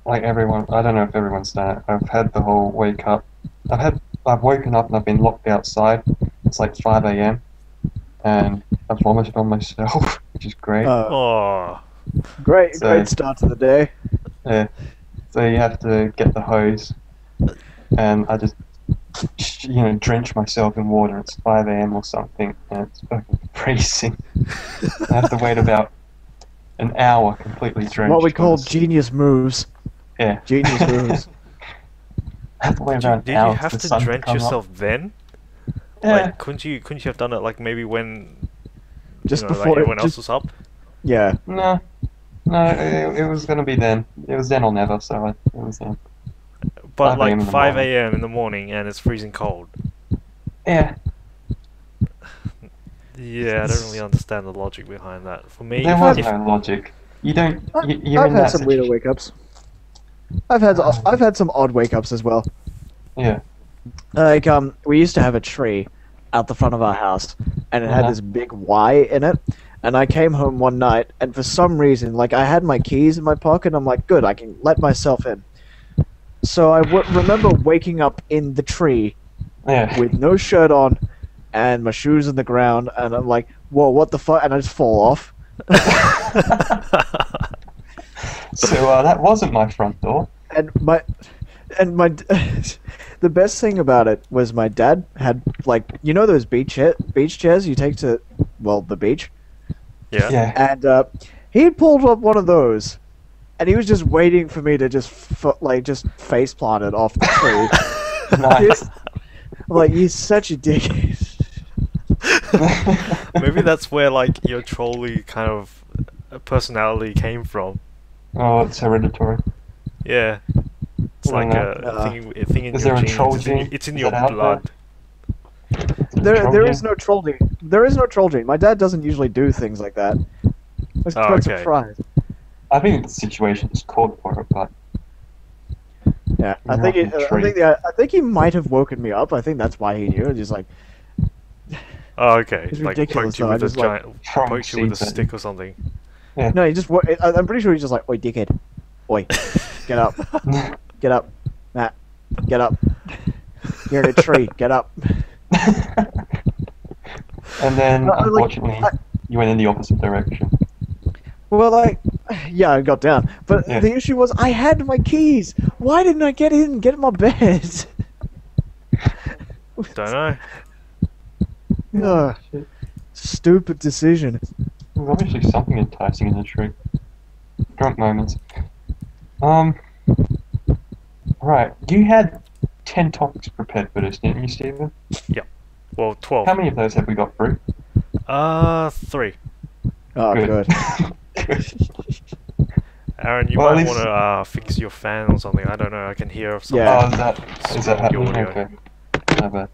like everyone. I don't know if everyone's done it. I've had the whole wake up. I've woken up and I've been locked outside. It's like 5 a.m. and I've vomited on myself, which is great. Oh. Great So- start to the day. Yeah. So you have to get the hose, and I just, drench myself in water. It's 5 a.m. or something, and it's fucking freezing. I have to wait about an hour completely drenched. What we call on the- genius moves. Yeah. Genius moves. I have to wait Did about you an hour for have the to sun drench come up. yourself then? Yeah. Like, couldn't you have done it like maybe when Just like before everyone else just, was up? yeah. No, it was gonna be then. It was then or never, so it was then. But 5 a.m. like in the 5 morning. a.m. in the morning and it's freezing cold. Yeah, Yeah, I don't really understand the logic behind that. For me, there was if- no logic. You don't. You're I've in had that some weird situ- wake ups. I've had some odd wake ups as well. Yeah. Like we used to have a tree out the front of our house, and it had Uh-huh. this big Y in it. And I came home one night, and for some reason, like I had my keys in my pocket. I'm like, good, I can let myself in. So I remember waking up in the tree Yeah. with no shirt on, and my shoes in the ground, and I'm like, whoa, what the fuck? And I just fall off. So that wasn't my front door. And my the best thing about it was my dad had, like, you know those beach chairs you take to, well, the beach? Yeah. Yeah. And he had pulled up one of those, and he was just waiting for me to just face plant it off the tree. Nice. Like, he's such a dickhead. Maybe that's where like your trolley kind of personality came from. Oh, it's hereditary. Yeah. It's like a thing in Is your there a genes. troll It's in, gene? it's in Is your that out blood. There is no troll gene. There is no troll gene. My dad doesn't usually do things like that. I was Oh, quite okay. surprised. I think the situation is called for it, but Yeah, I You're think up in the tree. I think he might have woken me up. I think that's why he knew. Just like, Oh, okay. It's Like ridiculous, poked you though, I with a just, like, giant, Trump poked you with a sees it. stick or something. no, he just. I'm pretty sure he's just like, oi, dickhead, oi, get up, get up, Matt, get up. You're in a tree. Get up. And then, No, like, unfortunately, you went in the opposite direction. Well, like, yeah, I got down, but Yeah. the issue was I had my keys. Why didn't I get in my bed? Don't know. Ugh, stupid decision. There's obviously something enticing in the tree. Drunk moments. Right, you had 10 topics prepared for this, didn't you, Stephen? Well, 12. How many of those have we got through? 3. Oh, good. Aaron, you Well, at might least- want to fix your fan or something. I don't know. I can hear something. Yeah. Oh, is that happening? Audio. Okay. Not bad.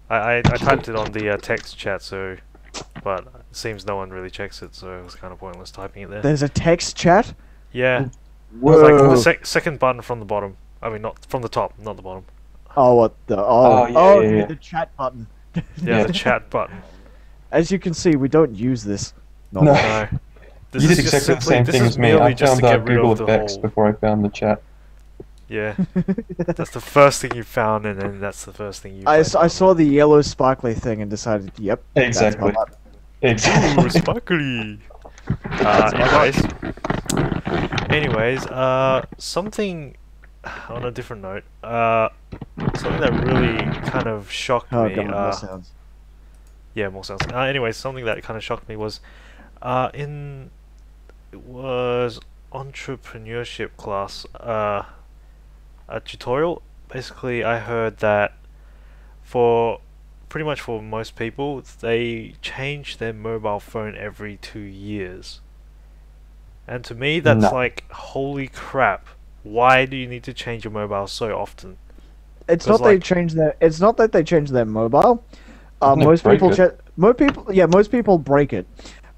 I typed it on the text chat, so, but it seems no one really checks it, so it was kind of pointless typing it there. There's a text chat. Yeah, it's Whoa. like the second button from the bottom. I mean, not from the top, not the bottom. Oh, what the? Oh, Oh, yeah, yeah. the chat button. Yeah, Yeah. the chat button. As you can see, we don't use this. No. No. This You is did just exactly the simply- same this thing is as me. merely I just found to get rid Google of the effects whole- before I found the chat. Yeah, that's the first thing you found, and then that's the first thing you. I found. saw the yellow sparkly thing and decided, yep. that's my Exactly. button. Ooh, Exactly. sparkly. Anyways, something on a different note. Something that really kind of shocked Oh, me. God, more sounds. Yeah, more sounds. Anyways, something that kind of shocked me was, it was entrepreneurship class, a tutorial. Basically, I heard that for pretty much for most people, they change their mobile phone every 2 years. And to me, that's No. like, holy crap! Why do you need to change your mobile so often? It's 'cause, not they like- change their. It's not that they change their mobile. Doesn't it Most break people, it? most people break it,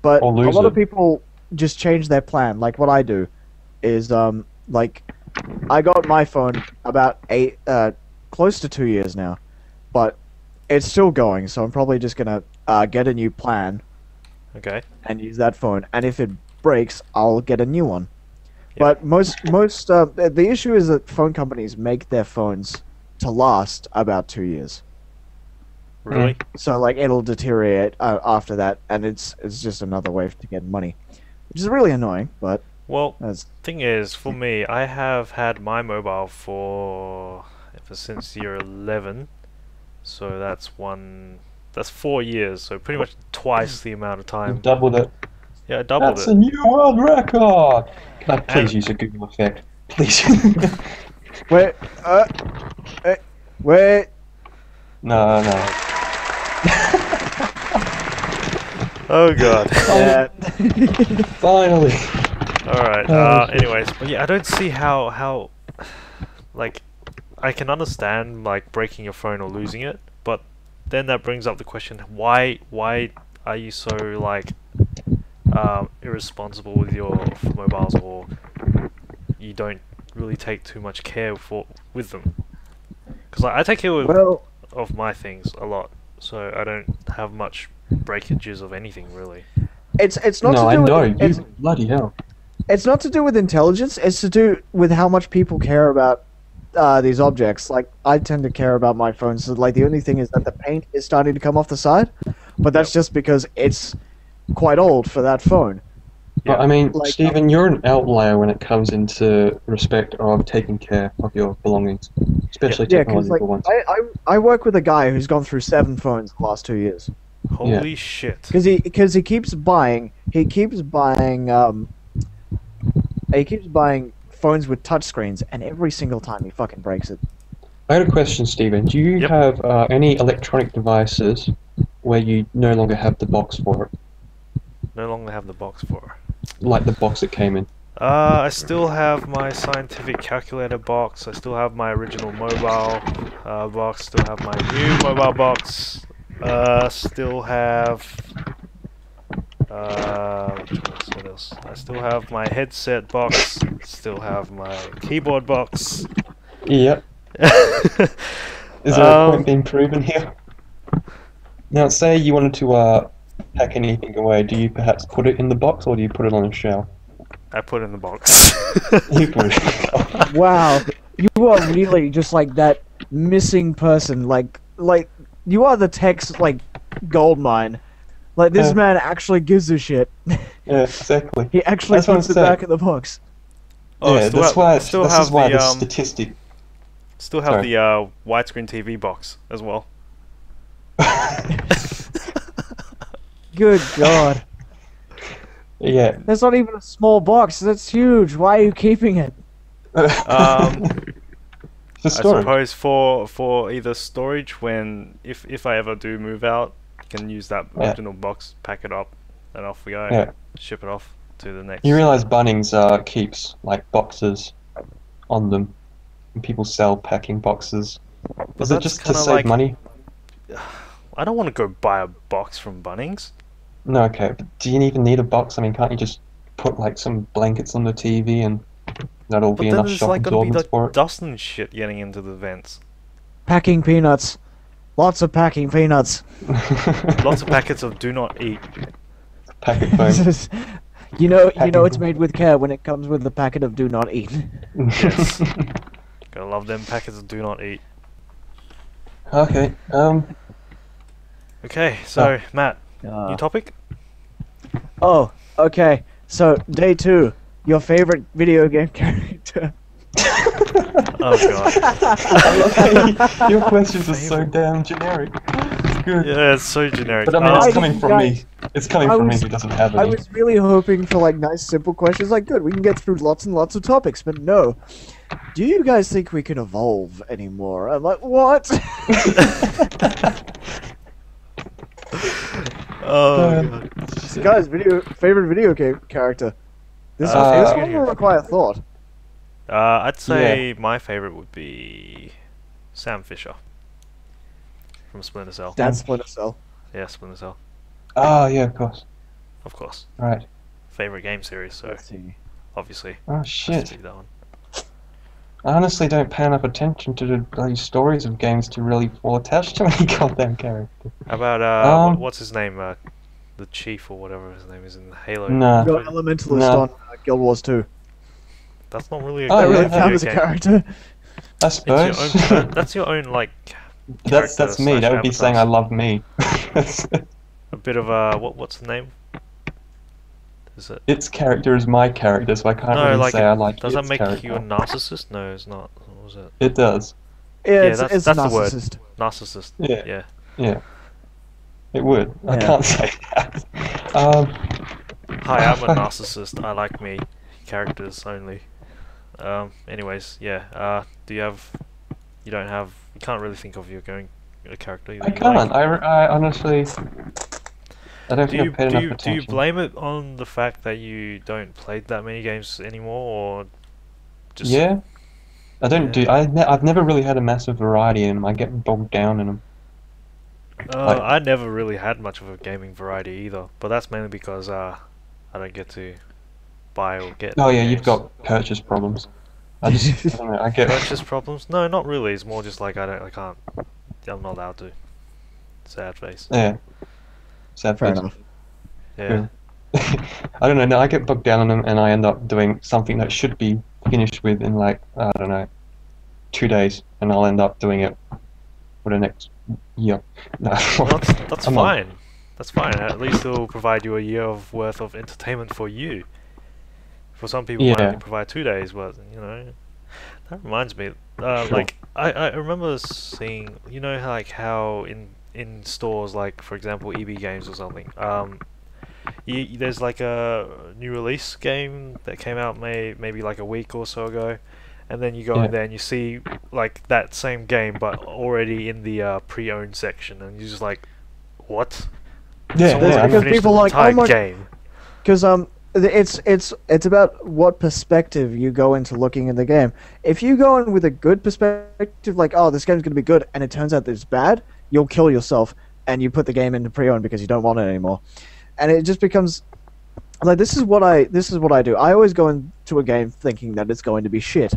but Or a lose lot of it. people just change their plan. Like what I do, is like, I got my phone about close to 2 years now, but it's still going. So I'm probably just gonna get a new plan Okay. and use that phone. And if it breaks, I'll get a new one. Yeah. But the issue is that phone companies make their phones to last about 2 years. Really? So like it'll deteriorate after that, and it's just another way to get money, which is really annoying. But Well, that's thing is, for me, I have had my mobile for ever since year 11, so that's 4 years, so pretty much twice the amount of time. You've doubled it. Yeah, I doubled That's it. a new world record! Can I please And- use a Google effect? Please. wait, wait. No. Oh god. Yeah. Finally. Alright, Oh, shit. anyways, but yeah, I don't see how, like, I can understand, like, breaking your phone or losing it, but then that brings up the question, why are you so, like, irresponsible with your mobiles, or you don't really take too much care with them? Because I take care Well, of my things a lot, so I don't have much breakages of anything, really. it's not No, to I do know. with it's, Bloody hell. it's not to do with intelligence. It's to do with how much people care about these objects, like I tend to care about my phone. So like the only thing is that the paint is starting to come off the side, but that's just because it's quite old for that phone. But I mean, Like, Stephen, you're an outlier when it comes into respect of taking care of your belongings, especially Yeah, because technological like ones. I work with a guy who's gone through 7 phones the last 2 years. Holy shit. Because he keeps buying phones with touchscreens, and every single time he fucking breaks it. I had a question, Stephen. Do you Yep. have any electronic devices where you no longer have the box for it, No longer have the box for. like the box it came in? I still have my scientific calculator box. I still have my original mobile box. Still have my new mobile box. Still have. What else? I still have my headset box. Still have my keyboard box. Yep. Is there a point being proven here? Now, say you wanted to pack anything away. Do you perhaps put it in the box, or do you put it on a shelf? I put it in the box. You put it. Wow, you are really just like that missing person. Like you are the tech's like gold mine. Like this man actually gives a shit. Yeah, exactly. He actually That's what puts I'm it saying. back in the box. Oh, Yeah, still that's have, why. still This have is why the the statistic. still have Sorry. the widescreen TV box as well. Good God, Yeah. that's not even a small box. That's huge. Why are you keeping it? For I storage. suppose for either storage when if I ever do move out, you can use that Yeah. original box, pack it up, and off we go. Yeah. Ship it off to the next. You realise Bunnings keeps like boxes on them, and people sell packing boxes. Is it that's just to kinda save like- money? I don't want to go buy a box from Bunnings. No, okay. But do you even need a box? I mean, can't you just put like some blankets on the TV and that'll But be then enough there's shock like gonna be absorbance for like it? dust and shit getting into the vents. Packing peanuts. Lots of packing peanuts. Lots of packets of do not eat. Packet phone. You know Packing it's foam. made with care when it comes with the packet of do not eat. Yes. Gotta love them packets of do not eat. Okay. Okay, so Matt, Uh, new topic? oh, okay. So day 2, your favorite video game character. Oh god. Your questions are so damn generic. It's good. Yeah, it's so generic. But I mean, I it's think coming you from guys- me. It's coming I from me was- who doesn't have I any. was really hoping for like nice simple questions like good, we can get through lots and lots of topics, but no. Do you guys think we can evolve anymore? I'm like, what? Oh god. Guys, favorite video game character. This Uh, one will require thought. I'd say my favorite would be Sam Fisher from Splinter Cell. That's Splinter Cell. Yeah, Splinter Cell, Oh, yeah, of course. of course. Right. Favorite game series, so Let's see. obviously Oh, has to shit. be that one. I honestly don't pay enough attention to the bloody stories of games to really fall attached to any goddamn character. How about Um, what's his name? The Chief or whatever his name is in Halo. Nah. Go Elementalist No. on Guild Wars 2. That's not really a Oh, That yeah, really video found as a game. character. I It's your suppose. own, that's your own like that's character me. slash That would be saying I avatar. love me. A bit of what's the name? Is it? Its character is my character, so I can't No, really like say I like does that its make character. you a narcissist? No, it's not. What was it? It does. Yeah, it's, that's- it's that's the word. narcissist. Narcissist. Yeah. Yeah. Yeah. It would. I Yeah. can't say that. Hi, I'm a narcissist. I like me. Characters only. Anyways, yeah. Do you have? You don't have. You can't really think of your going a character. I that you can't. like. I honestly. I don't Do think you I've paid enough do you attention. blame it on the fact that you don't play that many games anymore, or just Yeah. I don't Yeah. do. I've never really had a massive variety in them. I get bogged down in them. like- I never really had much of a gaming variety either, but that's mainly because I don't get to buy or get. Oh new yeah, you've games. got purchase problems. I just. I don't know. I get. Purchase problems? No, not really. It's more just like I can't. I'm not allowed to. Sad face. Yeah. Sad Fair face. enough. Yeah. I don't know. No, I get bogged down in them, and I end up doing something that should be finished with in like I don't know, 2 days, and I'll end up doing it for the next year. No, Well, that's a month. fine. That's fine. At least it'll provide you a year of worth of entertainment for you. For some people, it might Yeah. only provide 2 days worth. That reminds me. Sure. Like I remember seeing, how in stores, like for example EB Games or something. There's like a new release game that came out maybe like a week or so ago, and then you go Yeah. in there and you see like that same game but already in the pre-owned section, and you're just like, what? Yeah, Someone's yeah, already because finished people the are like, entire "Oh my-" game. Because it's about what perspective you go into looking at the game. If you go in with a good perspective, like, oh, this game's gonna be good, and it turns out that it's bad, you'll kill yourself and you put the game into pre-owned because you don't want it anymore. And it just becomes like, this is what I do. I always go into a game thinking that it's going to be shit,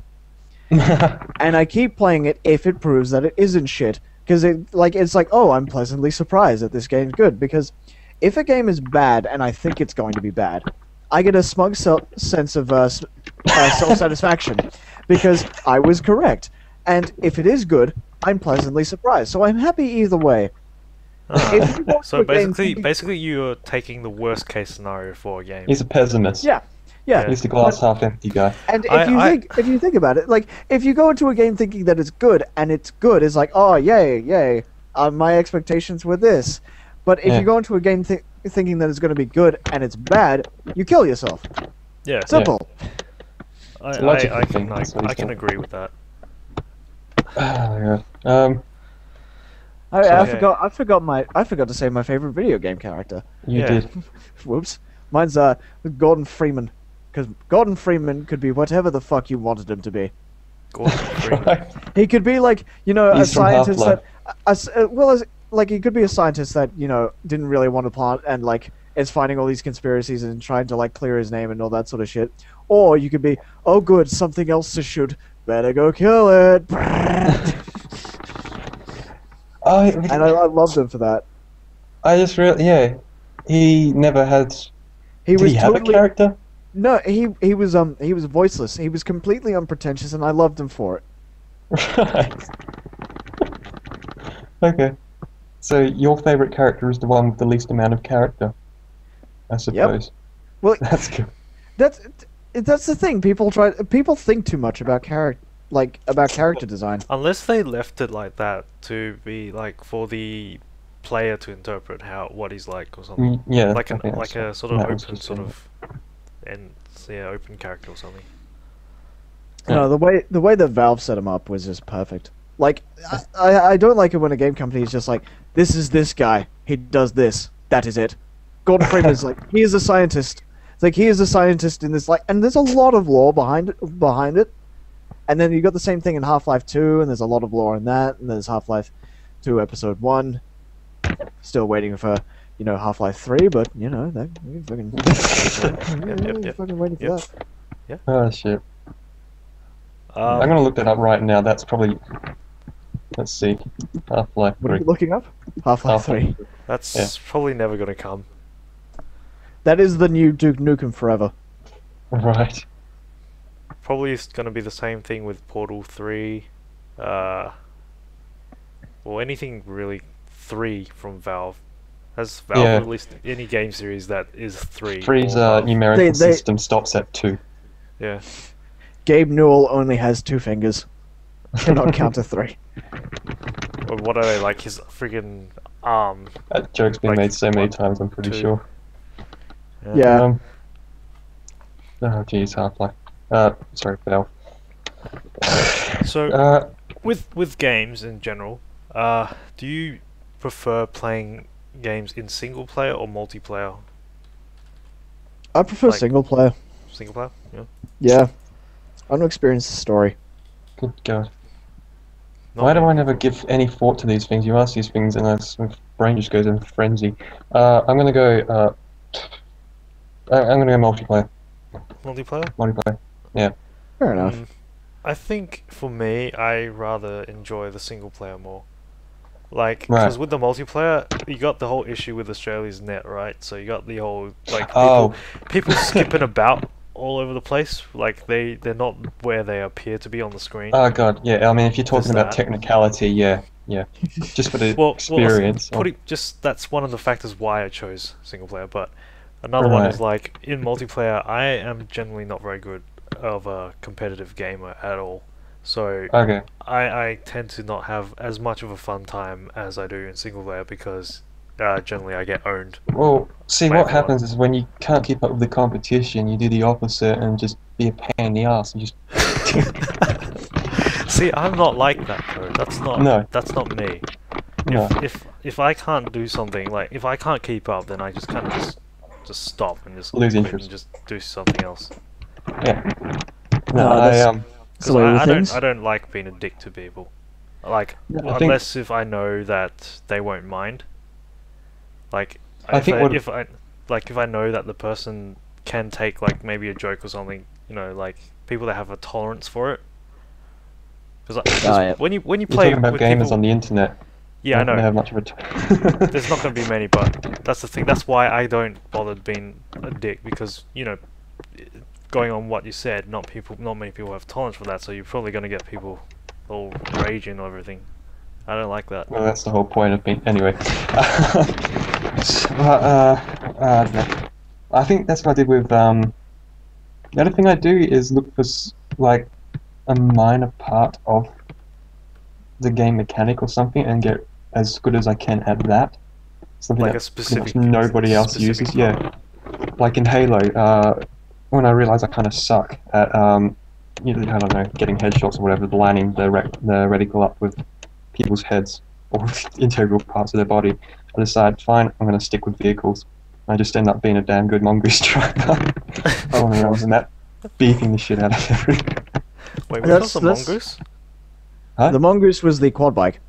and I keep playing it if it proves that it isn't shit. Because it's like, oh, I'm pleasantly surprised that this game's good. Because if a game is bad and I think it's going to be bad, I get a smug sense of self-satisfaction because I was correct. And if it is good, I'm pleasantly surprised. So I'm happy either way. If you go to So a game basically you're taking the worst case scenario for a game. He's a pessimist. Yeah. Yeah. He's the glass half empty guy. And I- if you think about it, like, if you go into a game thinking that it's good and it's good, it's like, oh, yay, my expectations were this. But if Yeah. you go into a game thinking that it's going to be good and it's bad, you kill yourself. Yeah, Simple. I, It's a logical I thing, can that's what I he's can doing. agree with that. Oh, yeah. I Okay. forgot to say my favorite video game character. You Yeah. did. Whoops. Mine's Gordon Freeman, because Gordon Freeman could be whatever the fuck you wanted him to be. Gordon Freeman. Right. He could be like, a He's from scientist Half-Life. like he could be a scientist that didn't really want to plant and like is finding all these conspiracies and trying to like clear his name and all that sort of shit. Or you could be, oh good, something else to shoot. Better go kill it. And I loved him for that. I just really, yeah. He never had. He Did was he have a totally character? no. He was voiceless. He was completely unpretentious, and I loved him for it. Right. Okay. So your favorite character is the one with the least amount of character, I suppose. Well, That's good. that's the thing. People think too much about character design. Unless they left it like that to be like for the player to interpret what he's like or something. Yeah. Like I think like that's a sort of that was open just sort it. of open character or something. No, the way that Valve set him up was just perfect. Like, I don't like it when a game company is just like, this is this guy, he does this, that is it. Gordon Freeman is like, he is a scientist. It's like, he is a scientist in this, like, and there's a lot of lore behind it. And then you got the same thing in Half-Life 2, and there's a lot of lore in that, and there's Half-Life 2 Episode 1. Still waiting for, Half-Life 3, but, that, we fucking, Yep. fucking waiting for Yep. that. Oh shit. I'm Um, gonna look that up right now. That's probably. Let's see. Half-Life What are 3. you looking up? Half-Life 3. that's Yeah. probably never gonna come. That is the new Duke Nukem Forever. Right. Probably it's gonna be the same thing with Portal 3. Or anything really 3 from Valve. Has Valve Yeah. released any game series that is 3? Three's or above? numerical They- system stops at 2. Yeah. Gabe Newell only has 2 fingers. Cannot count to 3. Or what are they, like his friggin' arm? That joke's been Like, made so many 1, times, I'm pretty 2. sure. Yeah. Oh jeez, Half-Life. Sorry, Valve. So with games in general, do you prefer playing games in single player or multiplayer? I prefer Like- single player. Single player, yeah. Yeah. I want to experience the story. Good God. Not Why do me. I never give any thought to these things? You ask these things and my brain just goes in frenzy. I'm gonna go. I'm gonna go multiplayer. Multiplayer? Multiplayer. Fair enough. I think for me, I rather enjoy the single player more. Like, Right. because with the multiplayer, you got the whole issue with Australia's net, right? So you got the whole like Oh. people skipping about all over the place. Like they're not where they appear to be on the screen. Oh god, yeah. I mean, if you're talking Just about that. technicality, yeah. Just for the experience. That's one of the factors why I chose single player. But another one is like in multiplayer, I am generally not very good of a competitive gamer at all. So Okay. I tend to not have as much of a fun time as I do in single player because generally I get owned. Well, see, Wait what for happens is when you can't keep up with the competition, you do the opposite and just be a pain in the ass and just. See, I'm not like that though. No. That's not me. No. If I can't do something, like if I can't keep up, then I just kind of just stop and just Lose quit interest. and just do something else. Yeah. No, No, that's- Because the way with I things. don't like being a dick to people. Like I think- unless if I know that they won't mind. Like I think what- if I know that the person can take like maybe a joke or something, you know, like people that have a tolerance for it. Because yeah. when you You're play talking about with gamers people, on the internet. yeah, I They know. have much of a. There's not going to be many, but that's the thing. That's why I don't bother being a dick because you know, going on what you said, not many people have tolerance for that. So you're probably going to get people all raging and everything. I don't like that. Well, that's the whole point of being. Anyway. No. I think that's what I did with. The other thing I do is look for like a minor part of the game mechanic or something and get as good as I can at that. Something Like that a specific pretty much nobody else specific uses. Yeah. Like in Halo, when I realized I kind of suck at, you know, I don't know, getting headshots or whatever, lining the reticle up with people's heads or integral parts of their body, I decided, fine, I'm going to stick with vehicles. I just end up being a damn good mongoose driver. Going around and that, beefing the shit out of everything. Wait, That's- what's a that's- mongoose? The Mongoose was the quad bike.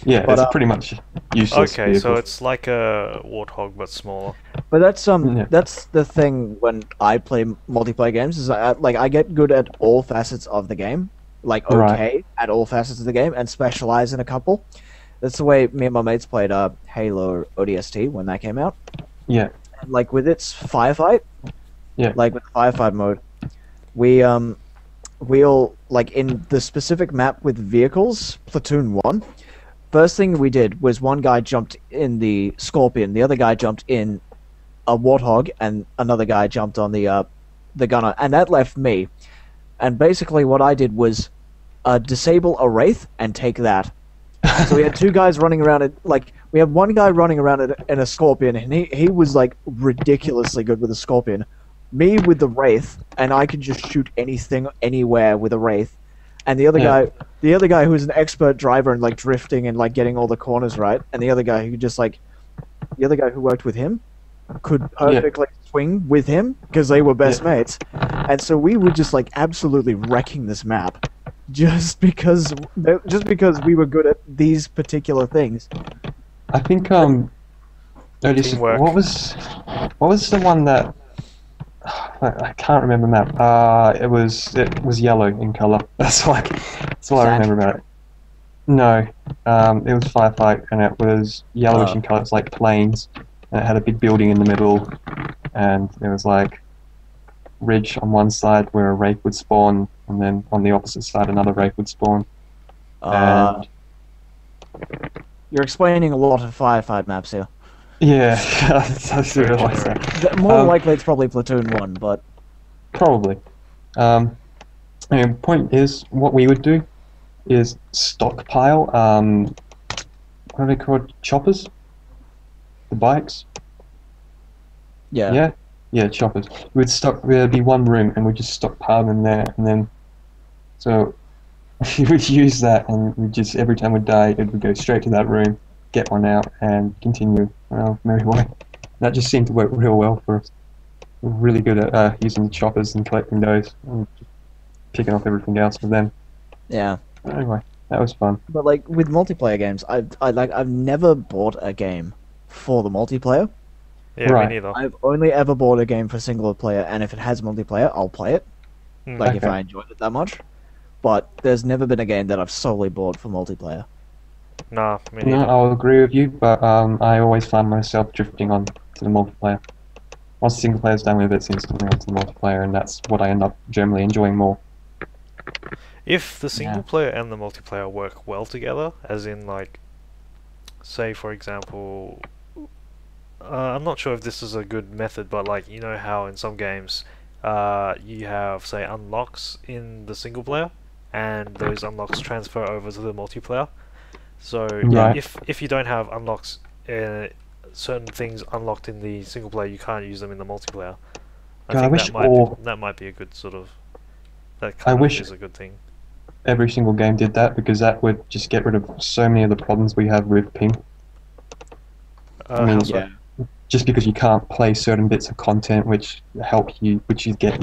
Yeah, But, it's pretty much useless Okay, so vehicle. it's like a warthog but smaller. But that's Yeah. that's the thing when I play multiplayer games is I get good at all facets of the game, like Right. okay at all facets of the game, and specialize in a couple. That's the way me and my mates played Halo ODST when that came out. Yeah. And, like with its firefight, Yeah. like with the firefight mode, we all like in the specific map with vehicles, Platoon 1. First thing we did was one guy jumped in the Scorpion, the other guy jumped in a Warthog, and another guy jumped on the gunner, and that left me. And basically, what I did was disable a Wraith and take that. So we had two guys running around it. Like we had one guy running around it in a Scorpion, and he was like ridiculously good with a Scorpion. Me with the Wraith, and I could just shoot anything anywhere with a Wraith. And the other guy who was an expert driver and like drifting and like getting all the corners right, and the other guy who worked with him could perfectly swing with him because they were best mates. And so we were just like absolutely wrecking this map just because we were good at these particular things. I think Teamwork. what was the one that I can't remember the map. It was yellow in color. That's all I Sand? remember about it. No, it was Firefight, and it was yellowish Oh. in color. It's like plains, and it had a big building in the middle, and there was like ridge on one side where a Wraith would spawn, and then on the opposite side another Wraith would spawn. And You're explaining a lot of firefight maps here. yeah, I do realise that. More likely it's probably Platoon 1, but Probably. And the point is, what we would do is stockpile, what are they called? Choppers? The bikes? yeah. Yeah, choppers. There'd be one room and we'd just stockpile them there, and then, so, we would use that, and we just, every time we die, it would go straight to that room, get one out, and continue our merry way. That just seemed to work real well for us. We're really good at using the choppers and collecting those, and picking up everything else with them. Yeah. Anyway, that was fun. But like with multiplayer games, I've never bought a game for the multiplayer. Yeah, Right. me neither. I've only ever bought a game for single player, and if it has multiplayer, I'll play it. Mm. Like if Okay. I enjoyed it that much. But there's never been a game that I've solely bought for multiplayer. Nah, me No, neither. I'll agree with you, but I always find myself drifting on to the multiplayer. Once the single player's done with it, it's instantly onto the multiplayer, and that's what I end up generally enjoying more. If the single Yeah. player and the multiplayer work well together, as in like, say for example, I'm not sure if this is a good method, but like you know how in some games, you have say unlocks in the single player, and those unlocks transfer over to the multiplayer. So Right. if you don't have unlocks, certain things unlocked in the single player, you can't use them in the multiplayer. I God, I think wish that might be a good sort of that I kind of wish- is a good thing. Every single game did that, because that would just get rid of so many of the problems we have with ping. I mean, How so? Yeah. Just because you can't play certain bits of content which get you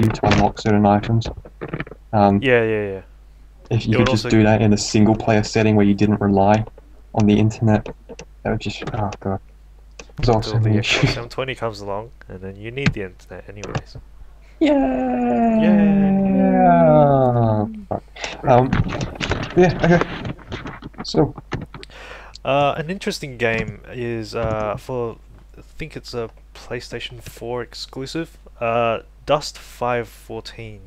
to unlock certain items. Yeah. If It you would could just also- do that in a single player setting where you didn't rely on the internet, that would just, oh god. It was also Until the an Xbox issue. 720 comes along, and then you need the internet anyways. Yeah. Fuck. Yeah, okay. So, An interesting game is for I think it's a PlayStation 4 exclusive. Dust 514.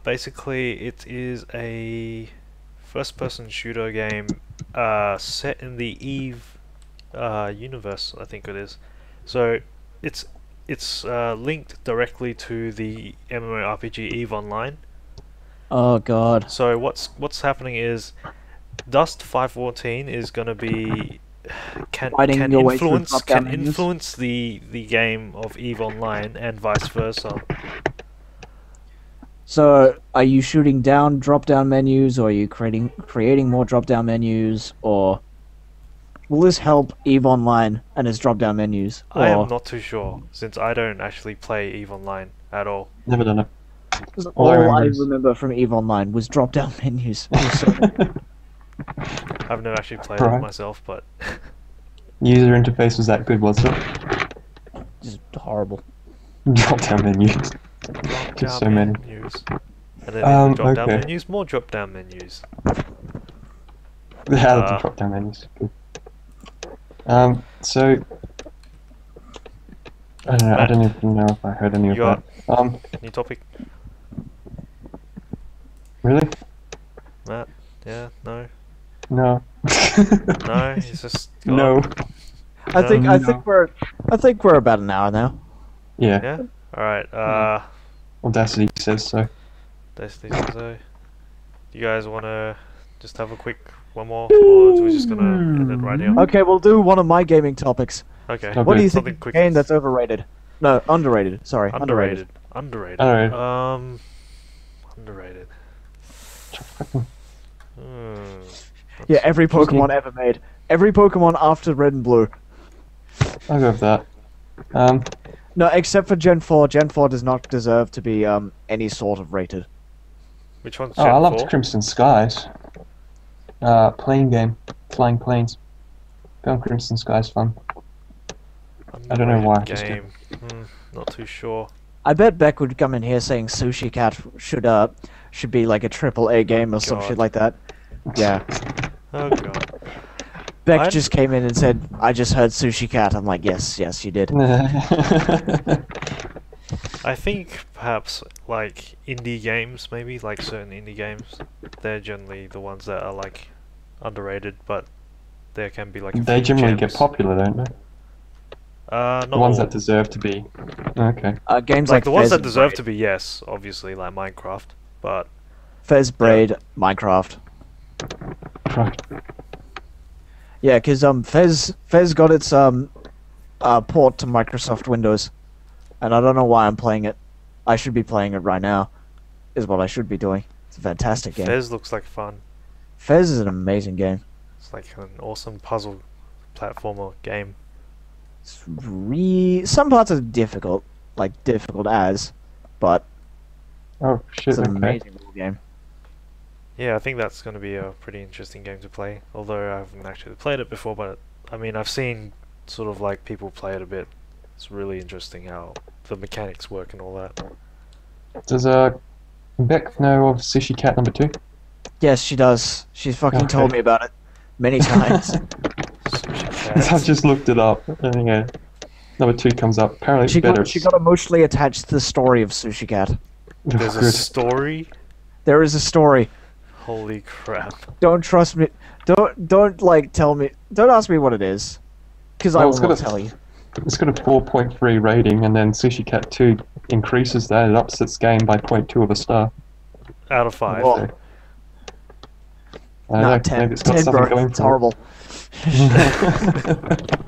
Basically, it is a first-person shooter game set in the Eve universe, I think it is. So it's linked directly to the MMORPG Eve Online. Oh god. So what's happening is Dust 514 is going to be can Fighting your way through influence drop-down can menus? influence the game of Eve Online and vice versa. So, are you shooting down drop-down menus, or are you creating more drop-down menus, or will this help Eve Online and its drop-down menus? I Or am not too sure since I don't actually play Eve Online at all. never done it. 'cause all I all I remember is- remember from Eve Online was drop-down menus. It was so I've never actually played it Right. myself, but User interface was that good, was it? just horrible. Drop down menus. drop Just down so many. menus. And then in the drop down okay. menus, more drop down menus. How Uh, the drop down menus. Good. So I don't know. I Matt, don't even know if I heard any of you that. New topic, Really? Matt? Yeah? No? No. No? It's just go No. on. I think No. I think we're about an hour now. Yeah. Yeah? Alright, Audacity says so. Destiny so. You guys wanna just have a quick one more? Or are we just gonna end it right here? Okay, we'll do one of my gaming topics. Okay. Okay. What do you think Something of a quick. game that's overrated? No, underrated. Sorry, underrated. Underrated. Alright. Underrated. Yeah, every Pokemon ever made. Every Pokemon after Red and Blue. I'll go with that. No, except for Gen 4. Gen 4 does not deserve to be any sort of rated. Which one's Oh, Gen I loved 4? Crimson Skies. Plane game. Flying planes. Going Crimson Skies fun. I don't know why, just Game. Not too sure. I bet Beck would come in here saying Sushi Cat should be like a AAA game or some God. shit like that. Yeah. Oh god. Beck I'd- just came in and said, I just heard Sushi Cat. I'm like, yes, you did. I think perhaps like indie games, maybe like certain indie games, they're generally the ones that are like underrated, but there can be like a They few generally get gems. popular, don't they? Not The ones all. that deserve to be. Okay. Games like the ones Fez that and deserve Braid. to be, yes, obviously like Minecraft, but Fez, Braid, Minecraft. Right. Yeah, because Fez got its port to Microsoft Windows, and I don't know why I'm playing it. I should be playing it right now, is what I should be doing. It's a fantastic game. Fez looks like fun. Fez is an amazing game. It's like an awesome puzzle platformer game. Some parts are difficult, like difficult as, but Oh shit. it's an Okay. amazing little game. Yeah, I think that's going to be a pretty interesting game to play. Although I haven't actually played it before, but I mean, I've seen sort of like people play it a bit. It's really interesting how the mechanics work and all that. Does Beck know of Sushi Cat number 2? Yes, she does. She's fucking Okay. told me about it many times. Sushi I've Cat. just looked it up. Yeah. Number 2 comes up. Apparently it's better. She got emotionally attached to the story of Sushi Cat. There's a Good. story. There is a story. Holy crap! Don't trust me. Don't like tell me. Don't ask me what it is, because I Well, will not tell you. It's got a 4.3 rating, and then Sushi Cat 2 increases that. It ups its game by 0.2 of a star. Out of 5. Whoa. So, I don't Nah, know, 10. maybe it's got 10, something bro. going It's for horrible. it.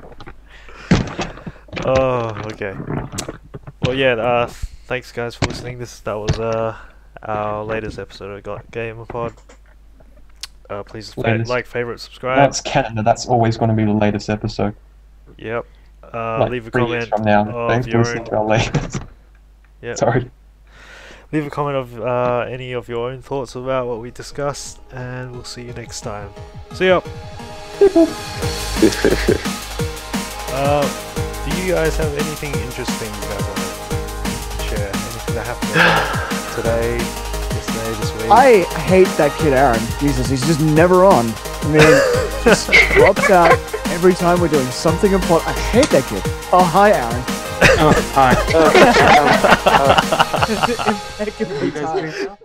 Oh, okay. Well, yeah. Thanks, guys, for listening. That was our latest episode of Gamer Pod. Please Latest. like, favorite, subscribe. That's Canada. That's always going to be the latest episode. Yep. Like Leave a 3 years comment from now. of Thanks for your listening own. to our latest. Yep. Sorry. Leave a comment of any of your own thoughts about what we discussed, and we'll see you next time. See ya. Do you guys have anything interesting you guys want to share? Anything that happened today, yesterday, this week? I hate that kid, Aaron. Jesus, he's just never on. I mean, just drops out every time we're doing something important. I hate that kid. Oh, hi, Aaron. Hi. Impeccably timed.